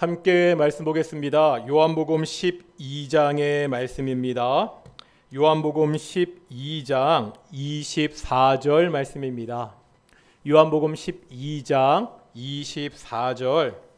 함께 말씀 보겠습니다. 요한복음 12장의 말씀입니다. 요한복음 12장 24절 말씀입니다. 요한복음 12장 24절.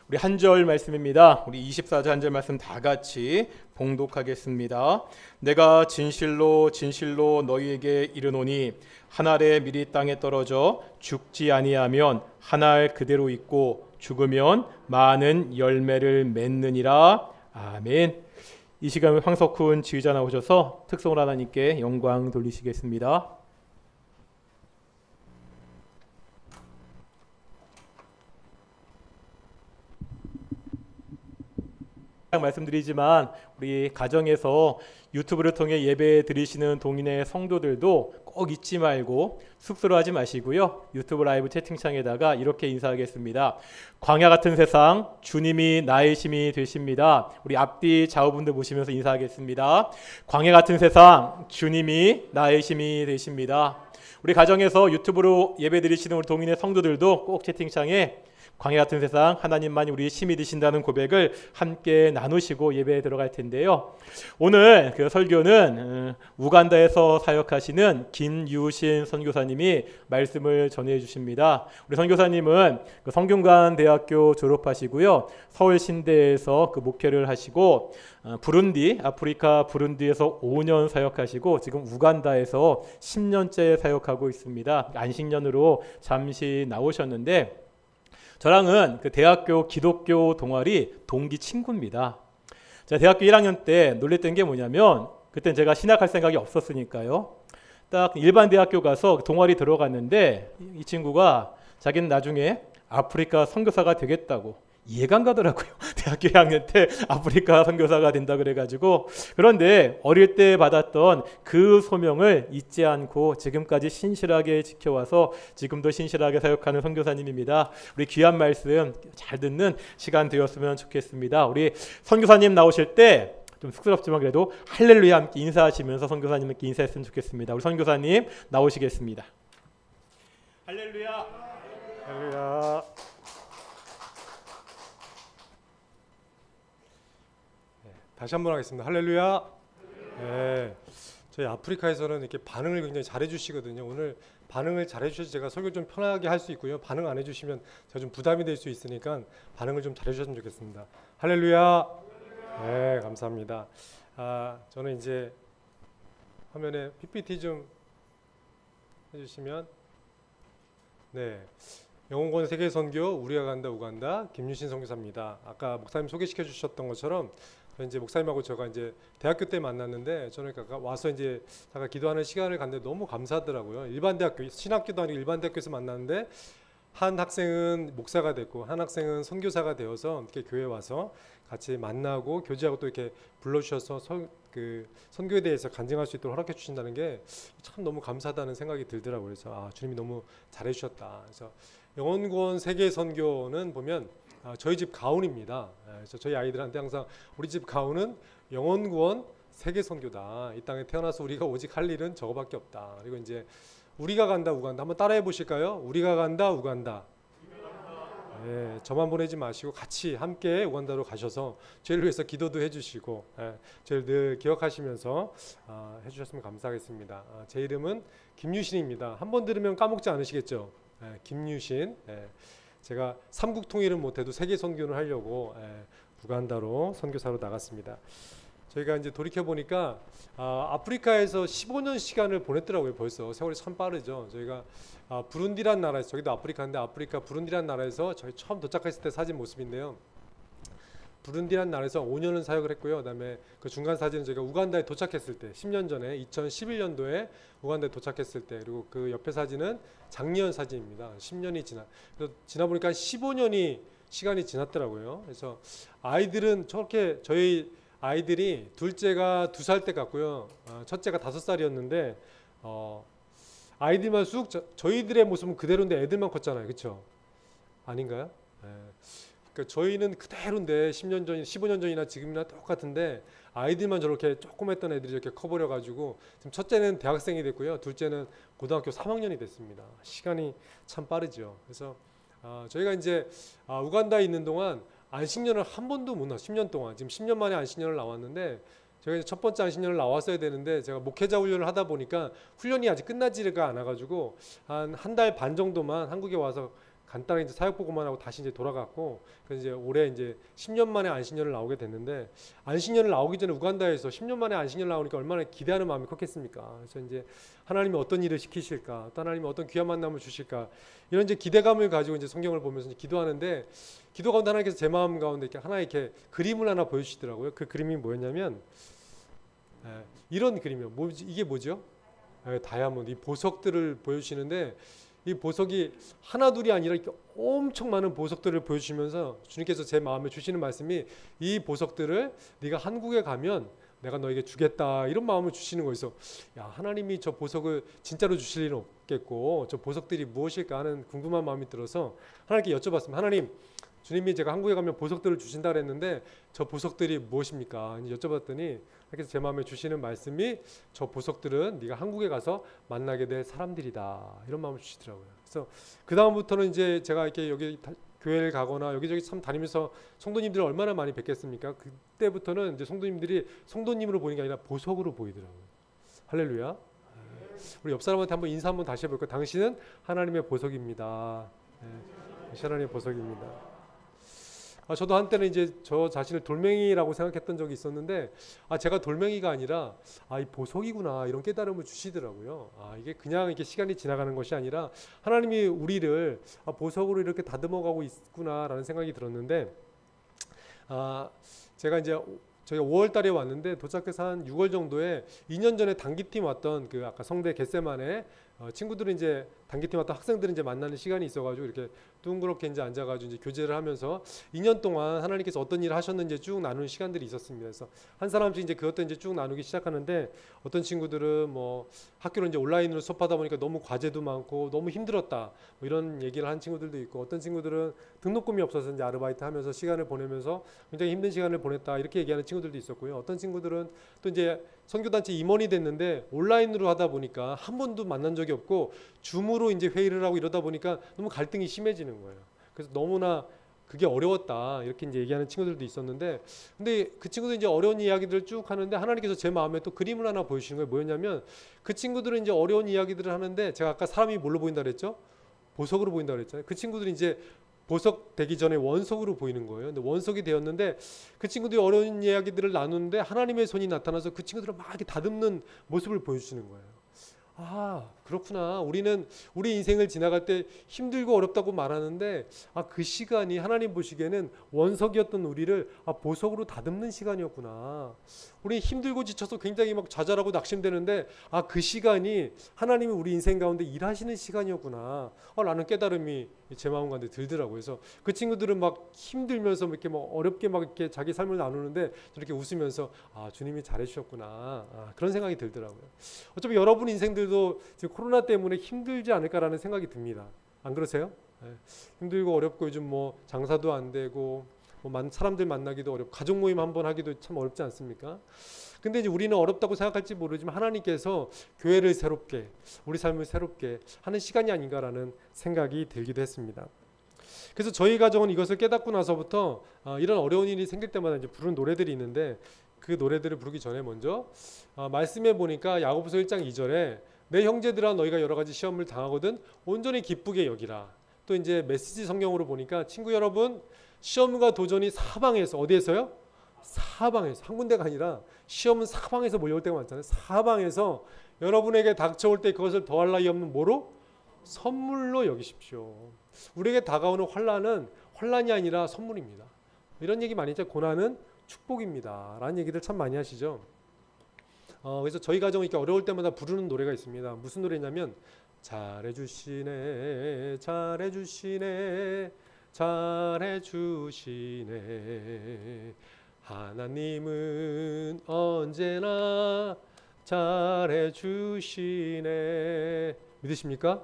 우리 한 절 말씀입니다. 우리 24절 한 절 말씀 다 같이 봉독하겠습니다. 내가 진실로 진실로 너희에게 이르노니 한 알의 밀이 땅에 떨어져 죽지 아니하면 한 알 그대로 있고 죽으면 많은 열매를 맺느니라. 아멘. 이 시간에 황석훈 지휘자 나오셔서 특성을 하나님께 영광 돌리시겠습니다. 말씀드리지만 우리 가정에서 유튜브를 통해 예배 드리시는 동인의 성도들도 꼭 잊지 말고 쑥스러워하지 마시고요. 유튜브 라이브 채팅창에다가 이렇게 인사하겠습니다. 광야 같은 세상 주님이 나의 힘이 되십니다. 우리 앞뒤 좌우분들 보시면서 인사하겠습니다. 광야 같은 세상 주님이 나의 힘이 되십니다. 우리 가정에서 유튜브로 예배 드리시는 우리 동인의 성도들도 꼭 채팅창에 광야 같은 세상 하나님만이 우리의 힘이 되신다는 고백을 함께 나누시고 예배에 들어갈 텐데요. 오늘 그 설교는 우간다에서 사역하시는 김유신 선교사님이 말씀을 전해 주십니다. 우리 선교사님은 그 성균관대학교 졸업하시고요. 서울신대에서 그 목회를 하시고 부룬디, 아프리카 부룬디에서 5년 사역하시고 지금 우간다에서 10년째 사역하고 있습니다. 안식년으로 잠시 나오셨는데 저랑은 그 대학교 기독교 동아리 동기 친구입니다. 제가 대학교 1학년 때 놀랬던 게 뭐냐면 그때 제가 신학할 생각이 없었으니까요. 딱 일반 대학교 가서 동아리 들어갔는데 이 친구가 자기는 나중에 아프리카 선교사가 되겠다고 이해가 안 가더라고요. 대학교 1학년 때 아프리카 선교사가 된다 그래가지고. 그런데 어릴 때 받았던 그 소명을 잊지 않고 지금까지 신실하게 지켜와서 지금도 신실하게 사역하는 선교사님입니다. 우리 귀한 말씀 잘 듣는 시간 되었으면 좋겠습니다. 우리 선교사님 나오실 때 좀 쑥스럽지만 그래도 할렐루야 함께 인사하시면서 선교사님께 인사했으면 좋겠습니다. 우리 선교사님 나오시겠습니다. 할렐루야. 할렐루야. 다시 한번 하겠습니다. 할렐루야. 네, 저희 아프리카에서는 이렇게 반응을 굉장히 잘해 주시거든요. 오늘 반응을 잘해 주셔서 제가 설교 좀 편하게 할 수 있고요. 반응 안 해주시면 제가 좀 부담이 될 수 있으니까 반응을 좀 잘해 주셨으면 좋겠습니다. 할렐루야. 네, 감사합니다. 저는 이제 화면에 PPT 좀 해주시면, 네, 영혼권 세계선교 우리가 간다 우간다 김유신 선교사입니다. 아까 목사님 소개시켜 주셨던 것처럼 이제 목사님하고 제가 이제 대학교 때 만났는데 저는 와서 이제 제가 기도하는 시간을 갖는데 너무 감사하더라고요. 일반 대학교 신학교도 아니고 일반 대학교에서 만났는데 한 학생은 목사가 됐고 한 학생은 선교사가 되어서 이렇게 교회 와서 같이 만나고 교제하고 또 이렇게 불러주셔서 선교에 대해서 간증할 수 있도록 허락해 주신다는 게 참 너무 감사하다는 생각이 들더라고요. 그래서 주님이 너무 잘해 주셨다. 그래서 영혼구원 세계 선교는 보면 저희 집 가훈입니다. 그래서 저희 아이들한테 항상 우리 집 가훈은 영혼구원 세계 선교다. 이 땅에 태어나서 우리가 오직 할 일은 저거밖에 없다. 그리고 이제 우리가 간다 우간다 한번 따라해 보실까요? 우리가 간다 우간다. 네, 저만 보내지 마시고 같이 함께 우간다로 가셔서 저희를 위해서 기도도 해주시고 저희를 늘 기억하시면서 해주셨으면 감사하겠습니다. 제 이름은 김유신입니다. 한번 들으면 까먹지 않으시겠죠? 김유신. 제가 삼국 통일은 못해도 세계 선교를 하려고 우간다로 선교사로 나갔습니다. 저희가 이제 돌이켜 보니까 아프리카에서 15년 시간을 보냈더라고요. 벌써 세월이 참 빠르죠. 저희가 부룬디란 나라에서, 저기도 아프리카인데 아프리카 부룬디란 나라에서 저희 처음 도착했을 때 사진 모습인데요. 부룬디란 나라에서 5년은 사역을 했고요. 그다음에 그 중간 사진은 저희가 우간다에 도착했을 때 10년 전에 2011년도에 우간다에 도착했을 때, 그리고 그 옆에 사진은 작년 사진입니다. 10년이 지나 보니까 15년이 시간이 지났더라고요. 그래서 아이들은 저희 아이들이 둘째가 2살 때 같고요. 첫째가 5살이었는데 아이들만 쑥 저희들의 모습은 그대로인데 애들만 컸잖아요. 그렇죠? 아닌가요? 그러니까 저희는 그대로인데 10년 전, 15년 전이나 지금이나 똑같은데 아이들만 저렇게 조금 했던 애들이 이렇게 커버려 가지고 지금 첫째는 대학생이 됐고요. 둘째는 고등학교 3학년이 됐습니다. 시간이 참 빠르죠. 그래서 저희가 이제 우간다에 있는 동안 안식년을 한 번도 못 나왔어요. 10년 동안. 지금 10년 만에 안식년을 나왔는데 제가 이제 첫 번째 안식년을 나왔어야 되는데 제가 목회자 훈련을 하다 보니까 훈련이 아직 끝나지가 않아 가지고 한 달 반 정도만 한국에 와서 간단하게 이제 사역 보고만 하고 다시 이제 돌아갔고, 그래서 이제 올해 이제 10년 만에 안식년을 나오게 됐는데, 안식년을 나오기 전에 우간다에서 10년 만에 안식년을 나오니까 얼마나 기대하는 마음이 컸겠습니까? 그래서 이제 하나님이 어떤 일을 시키실까, 또 하나님이 어떤 귀한 만남을 주실까, 이런 이제 기대감을 가지고 이제 성경을 보면서 이제 기도하는데, 기도 가운데 하나님께서 제 마음 가운데 이렇게 하나 이렇게 그림을 하나 보여주시더라고요. 그 그림이 뭐였냐면 이런 그림이요. 이게 뭐죠? 다이아몬드, 이 보석들을 보여주시는데, 이 보석이 하나 둘이 아니라 이렇게 엄청 많은 보석들을 보여주시면서 주님께서 제 마음에 주시는 말씀이, 이 보석들을 네가 한국에 가면 내가 너에게 주겠다, 이런 마음을 주시는 거여서, 야, 하나님이 저 보석을 진짜로 주실 일은 없겠고 저 보석들이 무엇일까 하는 궁금한 마음이 들어서 하나님께 여쭤봤습니다. 하나님, 주님이 제가 한국에 가면 보석들을 주신다 그랬는데 저 보석들이 무엇입니까? 여쭤봤더니 하나님께서 제 마음에 주시는 말씀이, 저 보석들은 네가 한국에 가서 만나게 될 사람들이다, 이런 마음을 주시더라고요. 그래서 그 다음부터는 이제 제가 이렇게 여기 교회를 가거나 여기저기 참 다니면서 성도님들을 얼마나 많이 뵙겠습니까? 그때부터는 이제 성도님들이 성도님으로 보이는 게 아니라 보석으로 보이더라고요. 할렐루야. 우리 옆 사람한테 한번 인사 한번 다시 해볼까요? 당신은 하나님의 보석입니다. 하나님의 보석입니다. 저도 한때는 이제 저 자신을 돌멩이라고 생각했던 적이 있었는데, 제가 돌멩이가 아니라 이 보석이구나, 이런 깨달음을 주시더라고요. 이게 그냥 이렇게 시간이 지나가는 것이 아니라 하나님이 우리를 보석으로 이렇게 다듬어가고 있구나라는 생각이 들었는데, 제가 이제 저희가 5월 달에 왔는데 도착해서 한 6월 정도에 2년 전에 단기팀 왔던 그 아까 성대 겟세만에 친구들은 이제 단기팀 왔던 학생들은 이제 만나는 시간이 있어가지고 이렇게 둥그렇게 이제 앉아가지고 이제 교제를 하면서 2년 동안 하나님께서 어떤 일을 하셨는지 쭉 나누는 시간들이 있었습니다. 그래서 한 사람씩 이제 그것도 이제 쭉 나누기 시작하는데, 어떤 친구들은 뭐 학교로 이제 온라인으로 수업하다 보니까 너무 과제도 많고 너무 힘들었다, 뭐 이런 얘기를 한 친구들도 있고, 어떤 친구들은 등록금이 없어서 이제 아르바이트 하면서 시간을 보내면서 굉장히 힘든 시간을 보냈다, 이렇게 얘기하는 친구들도 있었고요. 어떤 친구들은 또 이제 선교단체 임원이 됐는데 온라인으로 하다 보니까 한 번도 만난 적이 없고 줌으로 이제 회의를 하고 이러다 보니까 너무 갈등이 심해지는 거예요. 그래서 너무나 그게 어려웠다, 이렇게 이제 얘기하는 친구들도 있었는데, 근데 그 친구들 이제 어려운 이야기들을 쭉 하는데 하나님께서 제 마음에 또 그림을 하나 보여주시는 거예요. 뭐였냐면, 그 친구들은 이제 어려운 이야기들을 하는데, 제가 아까 사람이 뭘로 보인다 그랬죠? 보석으로 보인다 그랬잖아요. 그 친구들이 이제 보석 되기 전에 원석으로 보이는 거예요. 근데 원석이 되었는데 그 친구들이 어려운 이야기들을 나누는데 하나님의 손이 나타나서 그 친구들을 막 이렇게 다듬는 모습을 보여주시는 거예요. 그렇구나. 우리는 우리 인생을 지나갈 때 힘들고 어렵다고 말하는데, 그 시간이 하나님 보시기에는 원석이었던 우리를 보석으로 다듬는 시간이었구나. 우리 힘들고 지쳐서 굉장히 막 좌절하고 낙심되는데, 그 시간이 하나님이 우리 인생 가운데 일하시는 시간이었구나, 라는 깨달음이 제 마음 가운데 들더라고요. 그래서 그 친구들은 막 힘들면서 이렇게 막 어렵게 막 이렇게 자기 삶을 나누는데 저렇게 웃으면서 주님이 잘해주셨구나, 그런 생각이 들더라고요. 어차피 여러분 인생들도 지금 코로나 때문에 힘들지 않을까라는 생각이 듭니다. 안 그러세요? 힘들고 어렵고 요즘 뭐 장사도 안 되고 뭐 사람들 만나기도 어렵고 가족 모임 한번 하기도 참 어렵지 않습니까? 근데 이제 우리는 어렵다고 생각할지 모르지만 하나님께서 교회를 새롭게, 우리 삶을 새롭게 하는 시간이 아닌가라는 생각이 들기도 했습니다. 그래서 저희 가정은 이것을 깨닫고 나서부터 이런 어려운 일이 생길 때마다 이제 부르는 노래들이 있는데, 그 노래들을 부르기 전에 먼저 말씀해 보니까 야고보서 1장 2절에 내 형제들아 너희가 여러 가지 시험을 당하거든 온전히 기쁘게 여기라. 또 이제 메시지 성경으로 보니까 친구 여러분, 시험과 도전이 사방에서, 어디에서요? 사방에서, 한 군데가 아니라 시험은 사방에서 몰려올 때가 많잖아요. 사방에서 여러분에게 닥쳐올 때 그것을 더할 나위 없는 뭐로? 선물로 여기십시오. 우리에게 다가오는 환난은 환난이 아니라 선물입니다. 이런 얘기 많이 했죠. 고난은 축복입니다, 라는 얘기를 참 많이 하시죠. 그래서 저희 가정이 이렇게 어려울 때마다 부르는 노래가 있습니다. 무슨 노래냐면 잘해주시네 잘해주시네 잘해주시네 하나님은 언제나 잘해주시네. 믿으십니까?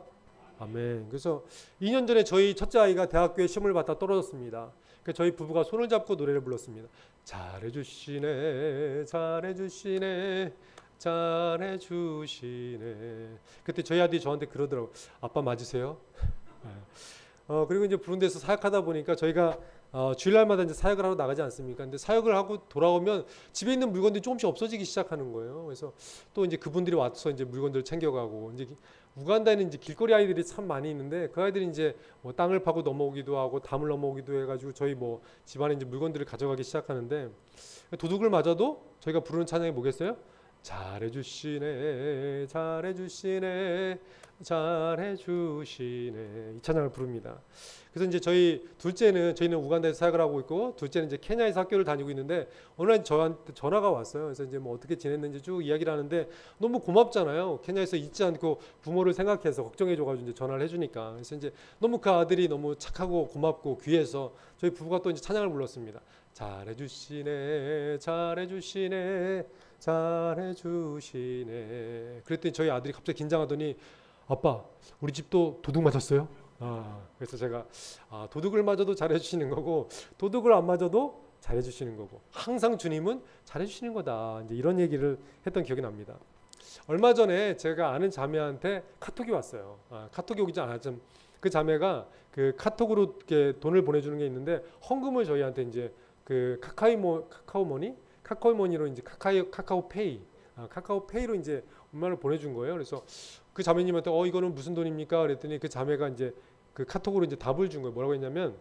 아멘. 그래서 2년 전에 저희 첫째 아이가 대학교에 시험을 봤다 떨어졌습니다. 그러니까 저희 부부가 손을 잡고 노래를 불렀습니다. 잘해주시네, 잘해주시네, 잘해주시네. 그때 저희 아들이 저한테 그러더라고요. 아빠 맞으세요? 그리고 이제 부른 데서 사역하다 보니까 저희가 주일날마다 이제 사역을 하러 나가지 않습니까? 근데 사역을 하고 돌아오면 집에 있는 물건들이 조금씩 없어지기 시작하는 거예요. 그래서 또 이제 그분들이 와서 이제 물건들을 챙겨가고, 이제 우간다에는 이제 길거리 아이들이 참 많이 있는데 그 아이들이 이제 뭐 땅을 파고 넘어오기도 하고 담을 넘어오기도 해가지고 저희 뭐 집안에 이제 물건들을 가져가기 시작하는데, 도둑을 맞아도 저희가 부르는 찬양이 뭐겠어요? 잘해주시네, 잘해주시네, 잘해주시네. 이 찬양을 부릅니다. 그래서 이제 저희는 우간다에서 사역을 하고 있고, 둘째는 이제 케냐에서 학교를 다니고 있는데, 어느 날 저한테 전화가 왔어요. 그래서 이제 뭐 어떻게 지냈는지 쭉 이야기를 하는데 너무 고맙잖아요. 케냐에서 잊지 않고 부모를 생각해서 걱정해줘가지고 이제 전화를 해주니까. 그래서 이제 너무 그 아들이 너무 착하고 고맙고 귀해서 저희 부부가 또 이제 찬양을 불렀습니다. 잘해주시네, 잘해주시네, 잘해주시네. 그랬더니 저희 아들이 갑자기 긴장하더니, 아빠, 우리 집도 도둑 맞았어요? 그래서 제가 도둑을 맞아도 잘해주시는 거고, 도둑을 안 맞아도 잘해주시는 거고, 항상 주님은 잘해주시는 거다. 이제 이런 얘기를 했던 기억이 납니다. 얼마 전에 제가 아는 자매한테 카톡이 왔어요. 카톡이 오기 전 그 자매가 그 카톡으로 이렇게 돈을 보내주는 게 있는데, 헌금을 저희한테 이제 그 카카오머니로 이제 카카오페이로 이제 얼마를 보내준 거예요. 그래서 그 자매님한테 이거는 무슨 돈입니까? 그랬더니 그 자매가 이제 그 카톡으로 이제 답을 준 거예요. 뭐라고 했냐면,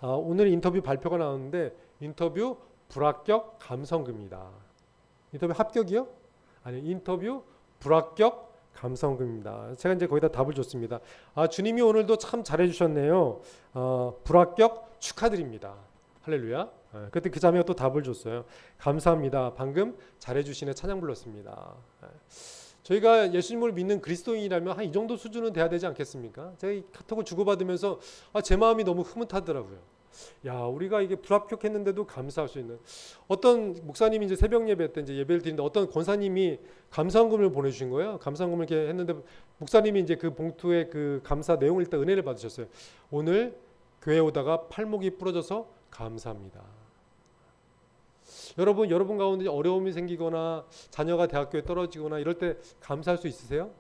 오늘 인터뷰 발표가 나왔는데 인터뷰 불합격 감성금이다. 인터뷰 합격이요? 아니, 인터뷰 불합격 감성금입니다. 제가 이제 거기다 답을 줬습니다. 주님이 오늘도 참 잘해주셨네요. 불합격 축하드립니다. 할렐루야. 그때 그 자매가 또 답을 줬어요. 감사합니다. 방금 잘해주시네 찬양 불렀습니다. 저희가 예수님을 믿는 그리스도인이라면 한 이 정도 수준은 돼야 되지 않겠습니까? 제가 이 카톡을 주고받으면서 제 마음이 너무 흐뭇하더라고요. 야, 우리가 이게 불합격했는데도 감사할 수 있는, 어떤 목사님이 이제 새벽 예배 때 이제 예배를 드리는데 어떤 권사님이 감사헌금을 보내주신 거예요. 감사헌금을 이렇게 했는데 목사님이 이제 그 봉투에 그 감사 내용을 일단 은혜를 받으셨어요. 오늘 교회 오다가 팔목이 부러져서 감사합니다. 여러분 가운데 어려움이 생기거나 자녀가 대학교에 떨어지거나 이럴 때 감사할 수 있으세요?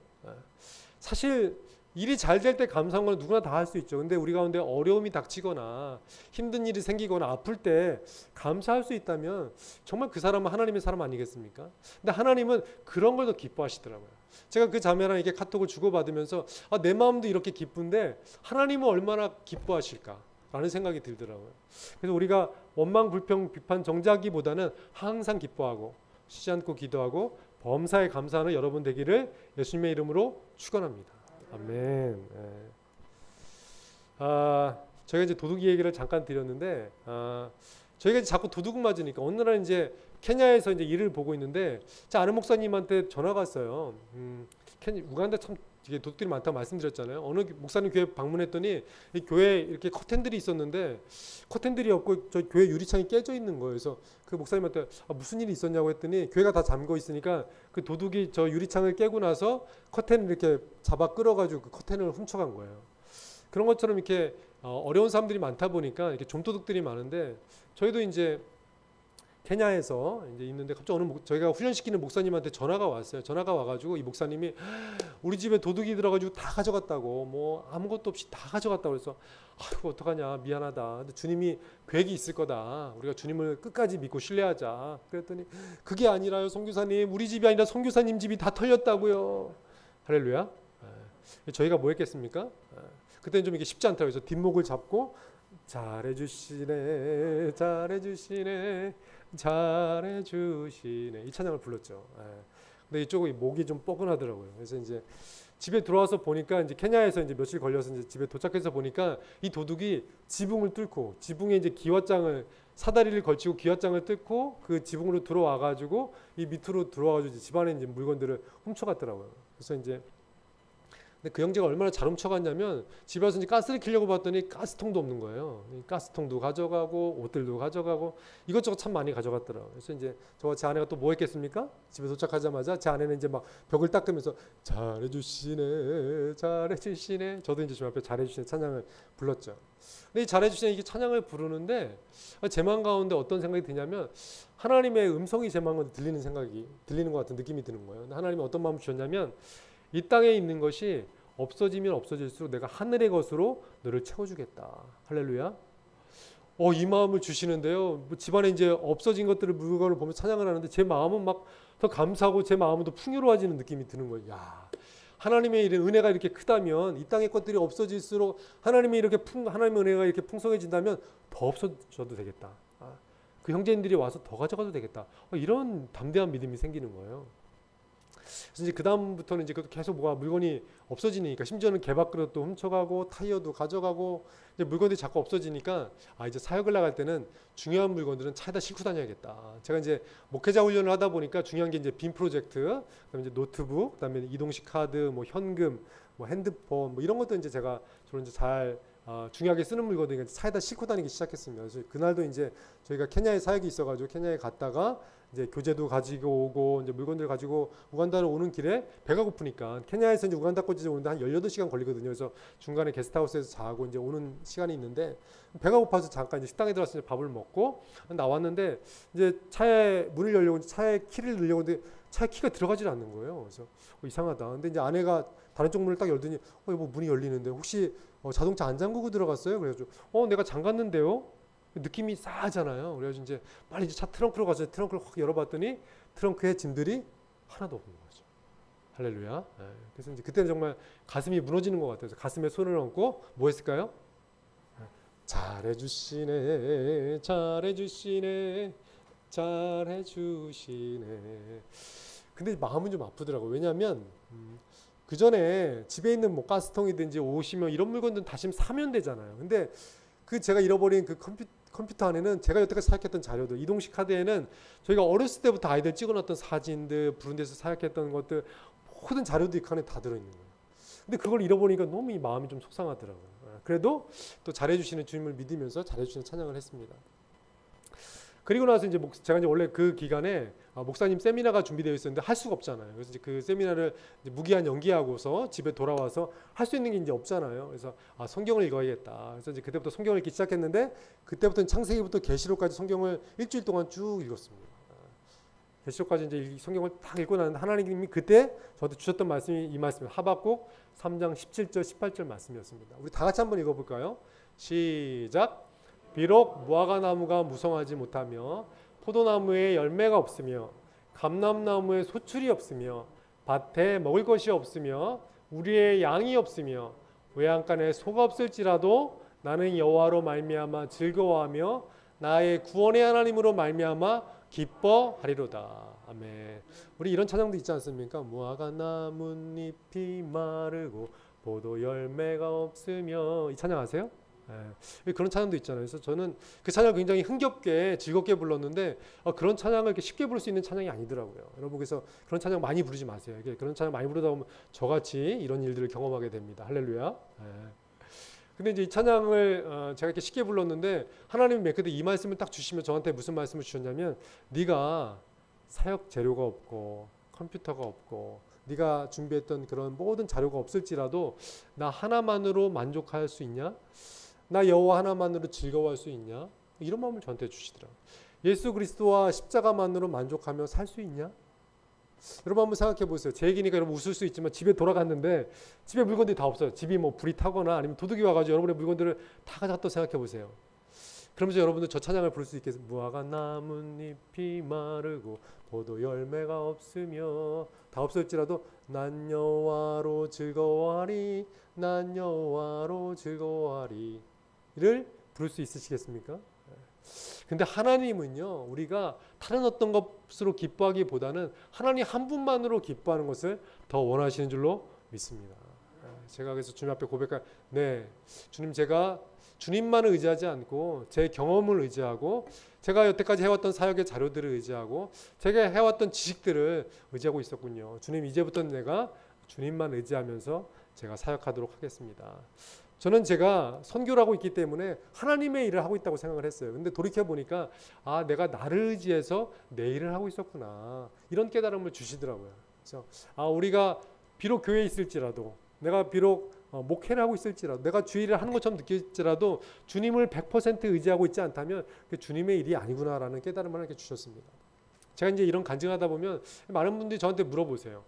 사실 일이 잘 될 때 감사한 건 누구나 다 할 수 있죠. 근데 우리 가운데 어려움이 닥치거나 힘든 일이 생기거나 아플 때 감사할 수 있다면 정말 그 사람은 하나님의 사람 아니겠습니까? 근데 하나님은 그런 걸 더 기뻐하시더라고요. 제가 그 자매랑 이렇게 카톡을 주고받으면서 내 마음도 이렇게 기쁜데 하나님은 얼마나 기뻐하실까? 라는 생각이 들더라고요. 그래서 우리가 원망, 불평, 비판, 정죄하기보다는 항상 기뻐하고 쉬지 않고 기도하고 범사에 감사하는 여러분 되기를 예수님의 이름으로 축원합니다. 아멘. 저희가 이제 도둑이 얘기를 잠깐 드렸는데, 저희가 이제 자꾸 도둑 맞으니까 어느 날 이제 케냐에서 이제 일을 보고 있는데, 제 아는 목사님한테 전화가 왔어요. 우간다 참 이게 도둑들이 많다고 말씀드렸잖아요. 어느 목사님 교회 방문했더니 이 교회에 이렇게 커튼들이 있었는데 커튼들이 없고 저 교회 유리창이 깨져 있는 거예요. 그래서 그 목사님한테 무슨 일이 있었냐고 했더니 교회가 다 잠겨 있으니까 그 도둑이 저 유리창을 깨고 나서 커튼을 이렇게 잡아 끌어가지고 그 커튼을 훔쳐간 거예요. 그런 것처럼 이렇게 어려운 사람들이 많다 보니까 이렇게 좀도둑들이 많은데, 저희도 이제 케냐에서 이제 있는데 갑자기 저희가 훈련시키는 목사님한테 전화가 왔어요. 전화가 와가지고 이 목사님이 우리 집에 도둑이 들어가지고 다 가져갔다고, 뭐 아무것도 없이 다 가져갔다고. 그래서 아이고 어떡하냐, 미안하다. 근데 주님이 계획이 있을 거다. 우리가 주님을 끝까지 믿고 신뢰하자. 그랬더니 그게 아니라요, 선교사님. 우리 집이 아니라 선교사님 집이 다 털렸다고요. 할렐루야. 저희가 뭐 했겠습니까? 그때는 좀 이게 쉽지 않다고 해서 뒷목을 잡고 잘해주시네, 잘해주시네, 잘해주시네 이 찬양을 불렀죠. 근데 이쪽은 목이 좀 뻐근하더라고요. 그래서 이제 집에 들어와서 보니까 이제 케냐에서 이제 며칠 걸려서 이제 집에 도착해서 보니까 이 도둑이 지붕을 뚫고, 지붕에 이제 기와장을, 사다리를 걸치고 기와장을 뚫고 그 지붕으로 들어와 가지고 이 밑으로 들어와 가지고 집안에 이제 물건들을 훔쳐갔더라고요. 그래서 이제 근데 그 형제가 얼마나 잘 훔쳐갔냐면 집에 와서 이제 가스를 켜려고 봤더니 가스통도 없는 거예요. 이 가스통도 가져가고 옷들도 가져가고 이것저것 참 많이 가져갔더라고요. 그래서 이제 저와 제 아내가 또 뭐 했겠습니까? 집에 도착하자마자 제 아내는 이제 막 벽을 닦으면서 잘해주시네 잘해주시네, 저도 이제 주 앞에 잘해주시네 찬양을 불렀죠. 근데 이 잘해주시네 이게 찬양을 부르는데 제 마음 가운데 어떤 생각이 드냐면 하나님의 음성이 제 마음 가운데 들리는 것 같은 느낌이 드는 거예요. 하나님이 어떤 마음을 주셨냐면 이 땅에 있는 것이 없어지면 없어질수록 내가 하늘의 것으로 너를 채워주겠다. 할렐루야. 이 마음을 주시는데요. 뭐 집안에 이제 없어진 것들을 물건을 보면 찬양을 하는데 제 마음은 막 더 감사하고 제 마음은 더 풍요로워지는 느낌이 드는 거예요. 야, 하나님의 이런 은혜가 이렇게 크다면 이 땅의 것들이 없어질수록 하나님의 은혜가 이렇게 풍성해진다면 더 없어져도 되겠다. 그 형제님들이 와서 더 가져가도 되겠다. 이런 담대한 믿음이 생기는 거예요. 그래서 이제 그 다음부터는 이제 계속 뭐가 물건이 없어지니까 심지어는 개밥그릇도 훔쳐가고 타이어도 가져가고 이제 물건들이 자꾸 없어지니까 이제 사역을 나갈 때는 중요한 물건들은 차에다 싣고 다녀야겠다. 제가 이제 목회자 훈련을 하다 보니까 중요한 게 이제 빔 프로젝트, 그다음에 이제 노트북, 그다음에 이동식 카드, 뭐 현금, 뭐 핸드폰, 뭐 이런 것도 이제 제가 주로 이제 잘 중요하게 쓰는 물건들 차에다 싣고 다니기 시작했습니다. 그래서 그날도 이제 저희가 케냐에 사역이 있어가지고 케냐에 갔다가 이제 교재도 가지고 오고 이제 물건들 가지고 우간다로 오는 길에 배가 고프니까 케냐에서 이제 우간다까지 오는데 한 18시간 걸리거든요. 그래서 중간에 게스트하우스에서 자고 이제 오는 시간이 있는데 배가 고파서 잠깐 이제 식당에 들어가서 이제 밥을 먹고 나왔는데 이제 차에 문을 열려고 차에 키를 넣으려고 했는데 차에 키가 들어가질 않는 거예요. 그래서 이상하다. 근데 이제 아내가 다른 쪽 문을 딱 열더니 뭐 문이 열리는데 혹시 자동차 안 잠그고 들어갔어요? 그래가지고 내가 잠갔는데요. 느낌이 싸하잖아요. 그래서 이제 빨리 이제 차 트렁크로 가서 트렁크를 확 열어봤더니 트렁크에 짐들이 하나도 없는 거죠. 할렐루야. 그래서 이제 그때는 정말 가슴이 무너지는 것 같아서 가슴에 손을 얹고 뭐 했을까요? 잘해주시네, 잘해주시네, 잘해주시네. 근데 마음은 좀 아프더라고요. 왜냐하면 그 전에 집에 있는 뭐 가스통이든지 옷이면 이런 물건들은 다시 사면 되잖아요. 근데 제가 잃어버린 그 컴퓨터 안에는 제가 여태까지 사역했던 자료들, 이동식 카드에는 저희가 어렸을 때부터 아이들 찍어놨던 사진들, 부른데서 사역했던 것들 모든 자료들이 그 안에 다 들어있는 거예요. 근데 그걸 잃어버리니까 너무 이 마음이 좀 속상하더라고요. 그래도 또 잘해주시는 주님을 믿으면서 잘해주시는 찬양을 했습니다. 그리고 나서 이제 제가 이제 원래 그 기간에 목사님 세미나가 준비되어 있었는데 할 수가 없잖아요. 그래서 이제 그 세미나를 이제 무기한 연기하고서 집에 돌아와서 할 수 있는 게 이제 없잖아요. 그래서 성경을 읽어야겠다. 그래서 이제 그때부터 성경을 읽기 시작했는데 그때부터는 창세기부터 계시록까지 성경을 일주일 동안 쭉 읽었습니다. 계시록까지 이제 성경을 딱 읽고 나는데 하나님이 그때 저한테 주셨던 말씀이 이 말씀입니다. 하박국 3장 17절 18절 말씀이었습니다. 우리 다 같이 한번 읽어볼까요? 시작. 비록 무화과 나무가 무성하지 못하며 포도나무에 열매가 없으며 감람나무에 소출이 없으며 밭에 먹을 것이 없으며 우리의 양이 없으며 외양간에 소가 없을지라도 나는 여호와로 말미암아 즐거워하며 나의 구원의 하나님으로 말미암아 기뻐하리로다. 아멘. 우리 이런 찬양도 있지 않습니까? 무화과 나뭇잎이 마르고 포도 열매가 없으며, 이 찬양 아세요? 그런 찬양도 있잖아요. 그래서 저는 그 찬양을 굉장히 흥겹게 즐겁게 불렀는데 그런 찬양을 이렇게 쉽게 부를 수 있는 찬양이 아니더라고요. 여러분, 그래서 그런 찬양 많이 부르지 마세요. 그런 찬양 많이 부르다 보면 저같이 이런 일들을 경험하게 됩니다. 할렐루야. 근데 이제 이 찬양을 제가 이렇게 쉽게 불렀는데 하나님이 그때 이 말씀을 딱 주시면 저한테 무슨 말씀을 주셨냐면, 네가 사역 재료가 없고 컴퓨터가 없고 네가 준비했던 그런 모든 자료가 없을지라도 나 하나만으로 만족할 수 있냐? 나 여호와 하나만으로 즐거워할 수 있냐? 이런 마음을 저한테 주시더라고요. 예수 그리스도와 십자가만으로 만족하며 살 수 있냐? 여러분 한번 생각해 보세요. 제 얘기니까 여러분 웃을 수 있지만 집에 돌아갔는데 집에 물건들이 다 없어요. 집이 뭐 불이 타거나 아니면 도둑이 와가지고 여러분의 물건들을 다 가져갔다고 생각해 보세요. 그러면서 여러분들 저 찬양을 부를 수 있겠어요? 무화과 나뭇잎이 마르고 포도 열매가 없으며 다 없을지라도 난 여호와로 즐거워하리, 난 여호와로 즐거워하리 를 부를 수 있으시겠습니까? 근데 하나님은요, 우리가 다른 어떤 것으로 기뻐하기보다는 하나님 한 분만으로 기뻐하는 것을 더 원하시는 줄로 믿습니다. 제가 그래서 주님 앞에 고백할, 네, 주님, 제가 주님만을 의지하지 않고 제 경험을 의지하고 제가 여태까지 해왔던 사역의 자료들을 의지하고 제가 해왔던 지식들을 의지하고 있었군요. 주님, 이제부터는 내가 주님만 의지하면서 제가 사역하도록 하겠습니다. 저는 제가 선교를 하고 있기 때문에 하나님의 일을 하고 있다고 생각을 했어요. 근데 돌이켜 보니까 내가 나를 의지해서 내 일을 하고 있었구나. 이런 깨달음을 주시더라고요. 그래서 우리가 비록 교회에 있을지라도, 내가 비록 목회를 하고 있을지라도, 내가 주일을 하는 것처럼 느낄지라도 주님을 100% 의지하고 있지 않다면 그 주님의 일이 아니구나라는 깨달음을 하나님께 주셨습니다. 제가 이제 이런 간증하다 보면 많은 분들이 저한테 물어보세요.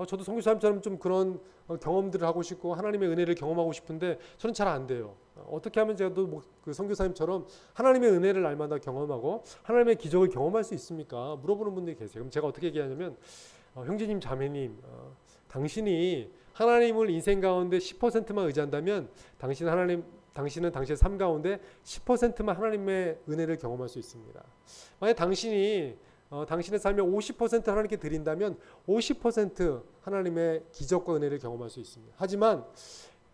저도 선교사님처럼 좀 그런 경험들을 하고 싶고 하나님의 은혜를 경험하고 싶은데 저는 잘 안 돼요. 어떻게 하면 제가 또 그 선교사님처럼 하나님의 은혜를 날마다 경험하고 하나님의 기적을 경험할 수 있습니까? 물어보는 분들이 계세요. 그럼 제가 어떻게 얘기하냐면 형제님, 자매님, 당신이 하나님을 인생 가운데 10%만 의지한다면 당신은 당신의 삶 가운데 10%만 하나님의 은혜를 경험할 수 있습니다. 만약 당신이 당신의 삶에 50% 하나님께 드린다면 50% 하나님의 기적과 은혜를 경험할 수 있습니다. 하지만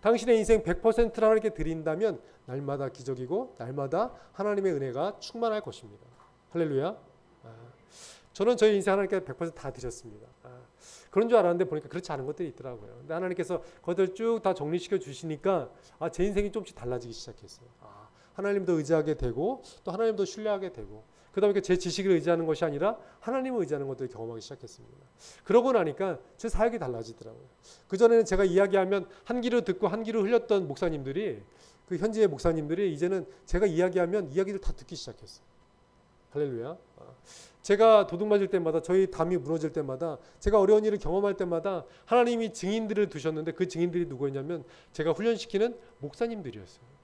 당신의 인생 100%를 하나님께 드린다면 날마다 기적이고 날마다 하나님의 은혜가 충만할 것입니다. 할렐루야. 저는 저희 인생 하나님께 100% 드렸습니다. 그런 줄 알았는데 보니까 그렇지 않은 것들이 있더라고요. 근데 하나님께서 그것들 쭉 다 정리시켜 주시니까 제 인생이 조금씩 달라지기 시작했어요. 하나님도 의지하게 되고 또 하나님도 신뢰하게 되고 그러다 보니까 제 지식을 의지하는 것이 아니라 하나님을 의지하는 것들을 경험하기 시작했습니다. 그러고 나니까 제 사역이 달라지더라고요. 그전에는 제가 이야기하면 한 귀로 듣고 한 귀로 흘렸던 목사님들이, 그 현지의 목사님들이 이제는 제가 이야기하면 이야기를 다 듣기 시작했어요. 할렐루야. 제가 도둑 맞을 때마다, 저희 담이 무너질 때마다, 제가 어려운 일을 경험할 때마다 하나님이 증인들을 두셨는데 그 증인들이 누구였냐면 제가 훈련시키는 목사님들이었어요.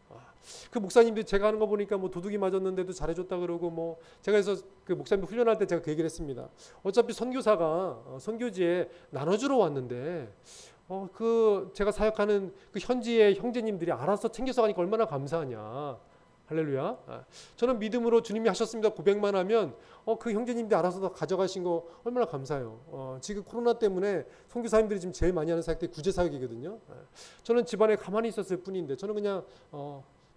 그 목사님들이 제가 하는 거 보니까 도둑이 맞았는데도 잘해줬다 그러고 제가 그래서 그 목사님들 훈련할 때 제가 그 얘기를 했습니다. 어차피 선교사가 선교지에 나눠주러 왔는데 제가 사역하는 그 현지의 형제님들이 알아서 챙겨서 가니까 얼마나 감사하냐. 할렐루야. 저는 믿음으로 주님이 하셨습니다 고백만 하면 그 형제님들이 알아서 다 가져가신 거 얼마나 감사해요. 지금 코로나 때문에 선교사님들이 지금 제일 많이 하는 사역들이 구제 사역이거든요. 저는 집안에 가만히 있었을 뿐인데, 저는 그냥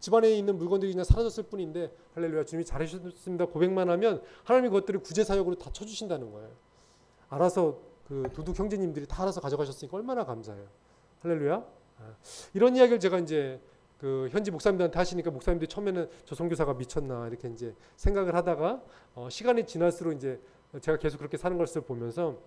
집안에 있는 물건들이 그냥 사라졌을 뿐인데, 할렐루야, 주님이 잘하셨습니다 고백만 하면 하나님이 그것들을 구제 사역으로 다 쳐주신다는 거예요. 알아서 그 도둑 형제님들이 다 알아서 가져가셨으니까 얼마나 감사해요. 할렐루야. 이런 이야기를 제가 이제 그 현지 목사님들한테 하시니까 목사님들이 처음에는 저 선교사가 미쳤나 이렇게 이제 생각을 하다가 시간이 지날수록 이제 제가 계속 그렇게 사는 것을 보면서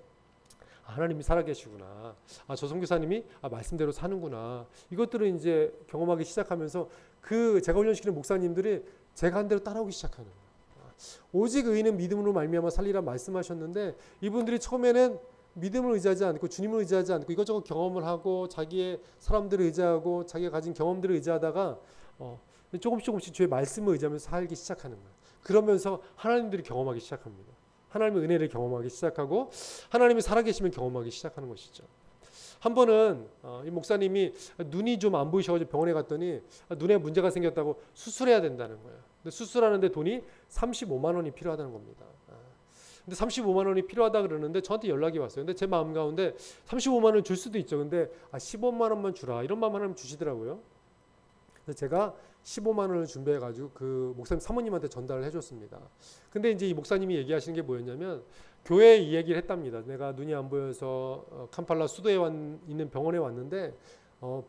하나님이 살아계시구나. 저 선교사님이 말씀대로 사는구나. 이것들을 이제 경험하기 시작하면서 그 제가 훈련시키는 목사님들이 제가 한 대로 따라오기 시작하는 거예요. 오직 의인은 믿음으로 말미암아 살리라 말씀하셨는데 이분들이 처음에는 믿음을 의지하지 않고 주님을 의지하지 않고 이것저것 경험을 하고 자기의 사람들을 의지하고 자기가 가진 경험들을 의지하다가 조금씩 주의 말씀을 의지하면서 살기 시작하는 거예요. 그러면서 하나님들이 경험하기 시작합니다. 하나님의 은혜를 경험하기 시작하고 하나님이 살아계시면 경험하기 시작하는 것이죠. 한 번은 이 목사님이 눈이 좀 안 보이셔가지고 병원에 갔더니 눈에 문제가 생겼다고 수술해야 된다는 거예요. 근데 수술하는데 돈이 35만 원이 필요하다는 겁니다. 근데 35만 원이 필요하다 그러는데 저한테 연락이 왔어요. 근데 제 마음 가운데 35만 원을 줄 수도 있죠. 근데 15만 원만 주라 이런 마음 하나님 주시더라고요. 그래서 제가 15만 원을 준비해가지고 그 목사님 사모님한테 전달을 해줬습니다. 근데 이제 이 목사님이 얘기하시는 게 뭐였냐면 교회에 이 얘기를 했답니다. 내가 눈이 안 보여서 캄팔라 수도에 있는 병원에 왔는데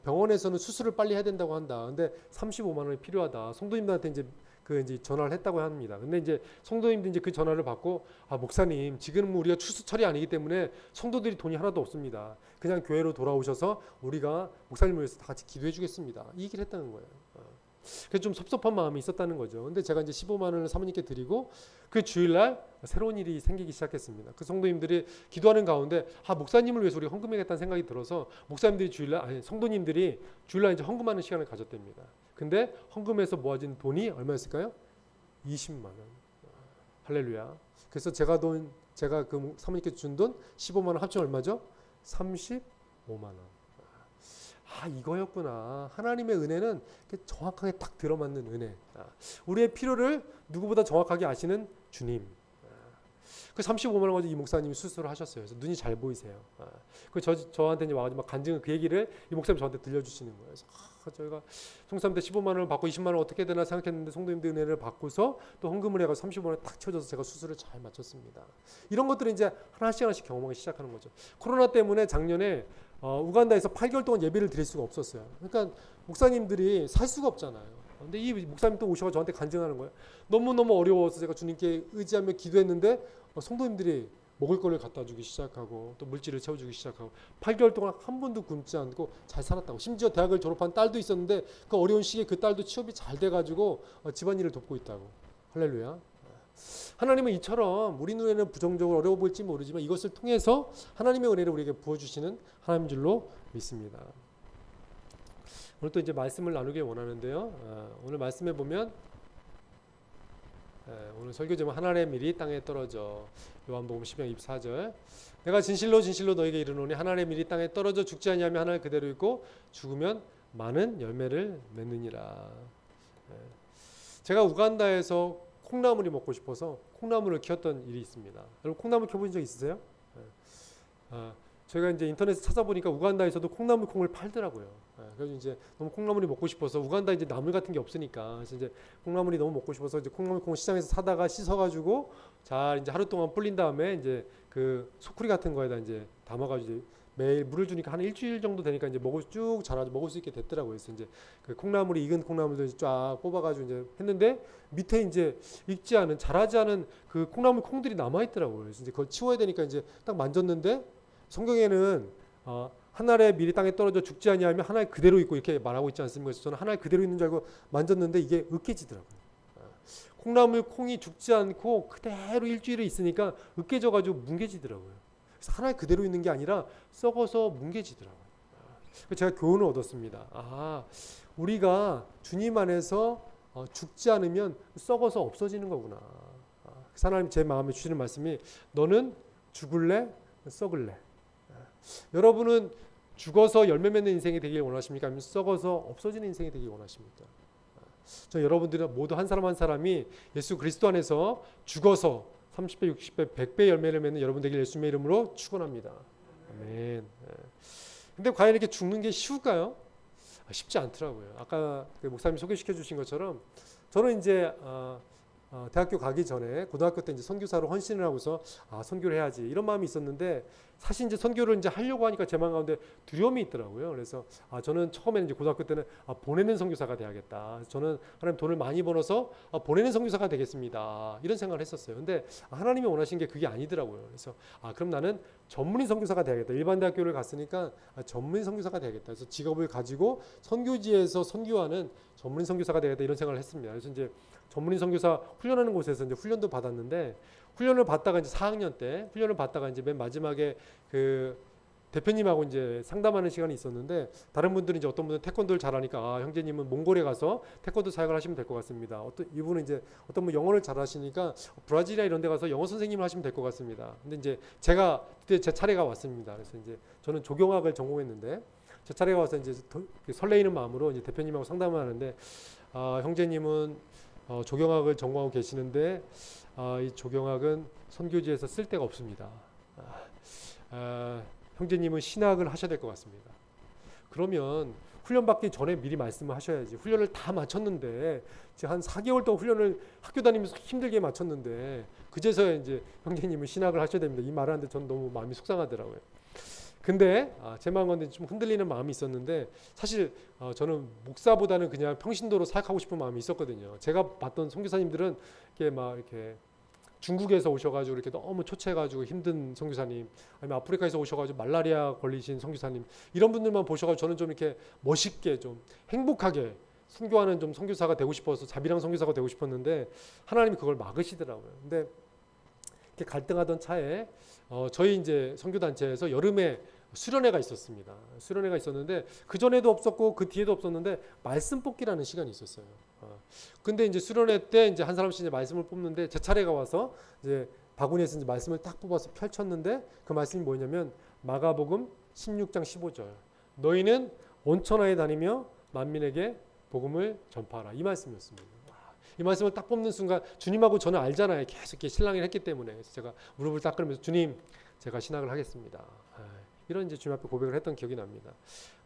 병원에서는 수술을 빨리 해야 된다고 한다. 근데 35만 원이 필요하다. 성도님들한테 이제 전화를 했다고 합니다. 근데 이제 성도님들 이제 그 전화를 받고 목사님 지금 우리가 추수철이 아니기 때문에 성도들이 돈이 하나도 없습니다. 그냥 교회로 돌아오셔서 우리가 목사님을 위해서 다 같이 기도해 주겠습니다. 이 얘기를 했다는 거예요. 그래서 좀 섭섭한 마음이 있었다는 거죠. 근데 제가 이제 15만 원을 사모님께 드리고 그 주일날 새로운 일이 생기기 시작했습니다. 그 성도님들이 기도하는 가운데 목사님을 위해서 우리가 헌금해야겠다는 생각이 들어서 성도님들이 주일날 이제 헌금하는 시간을 가졌답니다. 근데 헌금에서 모아진 돈이 얼마였을까요? 20만 원. 할렐루야. 그래서 제가 그 사모님께 준 돈 15만 원 합치면 얼마죠? 35만 원. 이거였구나. 하나님의 은혜는 정확하게 딱 들어맞는 은혜. 우리의 필요를 누구보다 정확하게 아시는 주님. 그 35만 원 가지고 이 목사님이 수술을 하셨어요. 그래서 눈이 잘 보이세요. 그 저한테 이제 와가지고 막 간증을 그 얘기를 이 목사님 저한테 들려주시는 거예요. 그래서 저희가 송사님한테 15만 원을 받고 20만 원 어떻게 되나 생각했는데 성도님들 은혜를 받고서 또 헌금을 해가지고 35만 원을 딱 채워줘서 제가 수술을 잘 마쳤습니다. 이런 것들을 이제 하나씩 경험하기 시작하는 거죠. 코로나 때문에 작년에 우간다에서 8개월 동안 예배를 드릴 수가 없었어요. 그러니까 목사님들이 살 수가 없잖아요. 근데 이 목사님 또 오셔서 저한테 간증하는 거예요. 너무너무 어려워서 제가 주님께 의지하며 기도했는데 성도님들이 먹을 거를 갖다 주기 시작하고 또 물질을 채워주기 시작하고 8개월 동안 한 번도 굶지 않고 잘 살았다고. 심지어 대학을 졸업한 딸도 있었는데 그 어려운 시기에 그 딸도 취업이 잘 돼가지고 집안일을 돕고 있다고. 할렐루야. 하나님은 이처럼 우리 눈에는 부정적으로 어려워 보일지 모르지만 이것을 통해서 하나님의 은혜를 우리에게 부어주시는 하나님인 줄로 믿습니다. 오늘 또 이제 말씀을 나누길 원하는데요. 오늘 말씀에 보면 오늘 설교 제목 하늘의 밀이 땅에 떨어져. 요한복음 10장 24절. 내가 진실로 진실로 너에게 이르노니 하늘의 밀이 땅에 떨어져 죽지 아니하면 하늘 그대로 있고 죽으면 많은 열매를 맺느니라. 제가 우간다에서 콩나물이 먹고 싶어서 콩나물을 키웠던 일이 있습니다. 여러분 콩나물 키워본 적 있으세요? 저희가 이제 인터넷에 찾아보니까 우간다에서도 콩나물 콩을 팔더라고요. 그래서 이제 너무 콩나물이 먹고 싶어서 우간다 이제 나물 같은 게 없으니까 그래서 이제 콩나물이 너무 먹고 싶어서 이제 콩나물 콩 시장에서 사다가 씻어가지고 잘 이제 하루 동안 불린 다음에 이제 그 소쿠리 같은 거에다 이제 담아가지고 매일 물을 주니까 한 일주일 정도 되니까 이제 쭉 자라서 먹을 수 있게 됐더라고요. 그래서 이제 그 콩나물이 익은 콩나물도 이제 쫙 뽑아가지고 이제 했는데 밑에 이제 익지 않은 자라지 않은 그 콩나물 콩들이 남아 있더라고요. 그래서 이제 그걸 치워야 되니까 이제 딱 만졌는데 성경에는 하늘의 밀이 땅에 떨어져 죽지 아니하면 하늘 그대로 있고 이렇게 말하고 있지 않습니까? 그래서 저는 하늘 그대로 있는 줄 알고 만졌는데 이게 으깨지더라고요. 콩나물 콩이 죽지 않고 그대로 일주일에 있으니까 으깨져가지고 뭉개지더라고요. 그래서 하늘 그대로 있는 게 아니라 썩어서 뭉개지더라고요. 제가 교훈을 얻었습니다. 우리가 주님 안에서 죽지 않으면 썩어서 없어지는 거구나. 그래서 하나님 제 마음에 주시는 말씀이 너는 죽을래? 썩을래? 여러분은 죽어서 열매 맺는 인생이 되길 원하십니까? 아니면 썩어서 없어지는 인생이 되길 원하십니까? 저 여러분들은 모두 한 사람 한 사람이 예수 그리스도 안에서 죽어서 30배, 60배, 100배 열매를 맺는 여러분 되길 예수님의 이름으로 축원합니다. 아멘. 근데 과연 이렇게 죽는 게 쉬울까요? 쉽지 않더라고요. 아까 그 목사님 소개시켜 주신 것처럼 저는 이제 대학교 가기 전에 고등학교 때 이제 선교사로 헌신을 하고서 선교를 해야지 이런 마음이 있었는데 사실 이제 선교를 이제 하려고 하니까 제 마음 가운데 두려움이 있더라고요. 그래서 저는 처음에는 이제 고등학교 때는 보내는 선교사가 돼야겠다. 저는 하나님 돈을 많이 벌어서 보내는 선교사가 되겠습니다. 이런 생각을 했었어요. 근데 하나님이 원하신 게 그게 아니더라고요. 그래서 그럼 나는 전문인 선교사가 돼야겠다. 일반 대학교를 갔으니까 전문인 선교사가 돼야겠다. 그래서 직업을 가지고 선교지에서 선교하는 전문인 선교사가 되겠다 이런 생각을 했습니다. 그래서 이제 전문인 선교사 훈련하는 곳에서 이제 훈련도 받았는데 훈련을 받다가 이제 4학년 때 훈련을 받다가 이제 맨 마지막에 그 대표님하고 이제 상담하는 시간이 있었는데 다른 분들은 이제 어떤 분은 태권도를 잘하니까 형제님은 몽골에 가서 태권도 사역을 하시면 될 것 같습니다. 이분은 이제 어떤 분 영어를 잘하시니까 브라질이나 이런 데 가서 영어 선생님을 하시면 될 것 같습니다. 근데 이제 제가 그때 제 차례가 왔습니다. 그래서 이제 저는 조경학을 전공했는데 제 차례가 와서 이제 설레이는 마음으로 이제 대표님하고 상담을 하는데 형제님은 조경학을 전공하고 계시는데 이 조경학은 선교지에서 쓸 데가 없습니다. 형제님은 신학을 하셔야 될 것 같습니다. 그러면 훈련 받기 전에 미리 말씀을 하셔야지. 훈련을 다 마쳤는데 한 4개월 동안 훈련을 학교 다니면서 힘들게 마쳤는데 그제서야 이제 형제님은 신학을 하셔야 됩니다. 이 말을 하는데 저는 너무 마음이 속상하더라고요. 근데 제 마음 가운데 좀 흔들리는 마음이 있었는데 사실 저는 목사보다는 그냥 평신도로 사역하고 싶은 마음이 있었거든요. 제가 봤던 선교사님들은 이렇게 중국에서 오셔가지고 이렇게 너무 초췌해가지고 힘든 선교사님, 아니면 아프리카에서 오셔가지고 말라리아 걸리신 선교사님 이런 분들만 보셔가지고 저는 좀 이렇게 멋있게 좀 행복하게 선교하는 좀 선교사가 되고 싶어서 자비랑 선교사가 되고 싶었는데 하나님이 그걸 막으시더라고요. 근데 이렇게 갈등하던 차에 저희 이제 선교단체에서 여름에 수련회가 있었습니다. 수련회가 있었는데 그 전에도 없었고 그 뒤에도 없었는데 말씀 뽑기라는 시간이 있었어요. 근데 이제 수련회 때 이제 한 사람씩 이제 말씀을 뽑는데 제 차례가 와서 이제 바구니에서 이제 말씀을 딱 뽑아서 펼쳤는데 그 말씀이 뭐냐면 마가복음 16장 15절. 너희는 온 천하에 다니며 만민에게 복음을 전파하라. 이 말씀이었습니다. 이 말씀을 딱 뽑는 순간 주님하고 저는 알잖아요. 계속 이렇게 신랑을 했기 때문에. 그래서 제가 무릎을 딱 꿇으면서 주님 제가 신학을 하겠습니다. 이런 이제 주님 앞에 고백을 했던 기억이 납니다.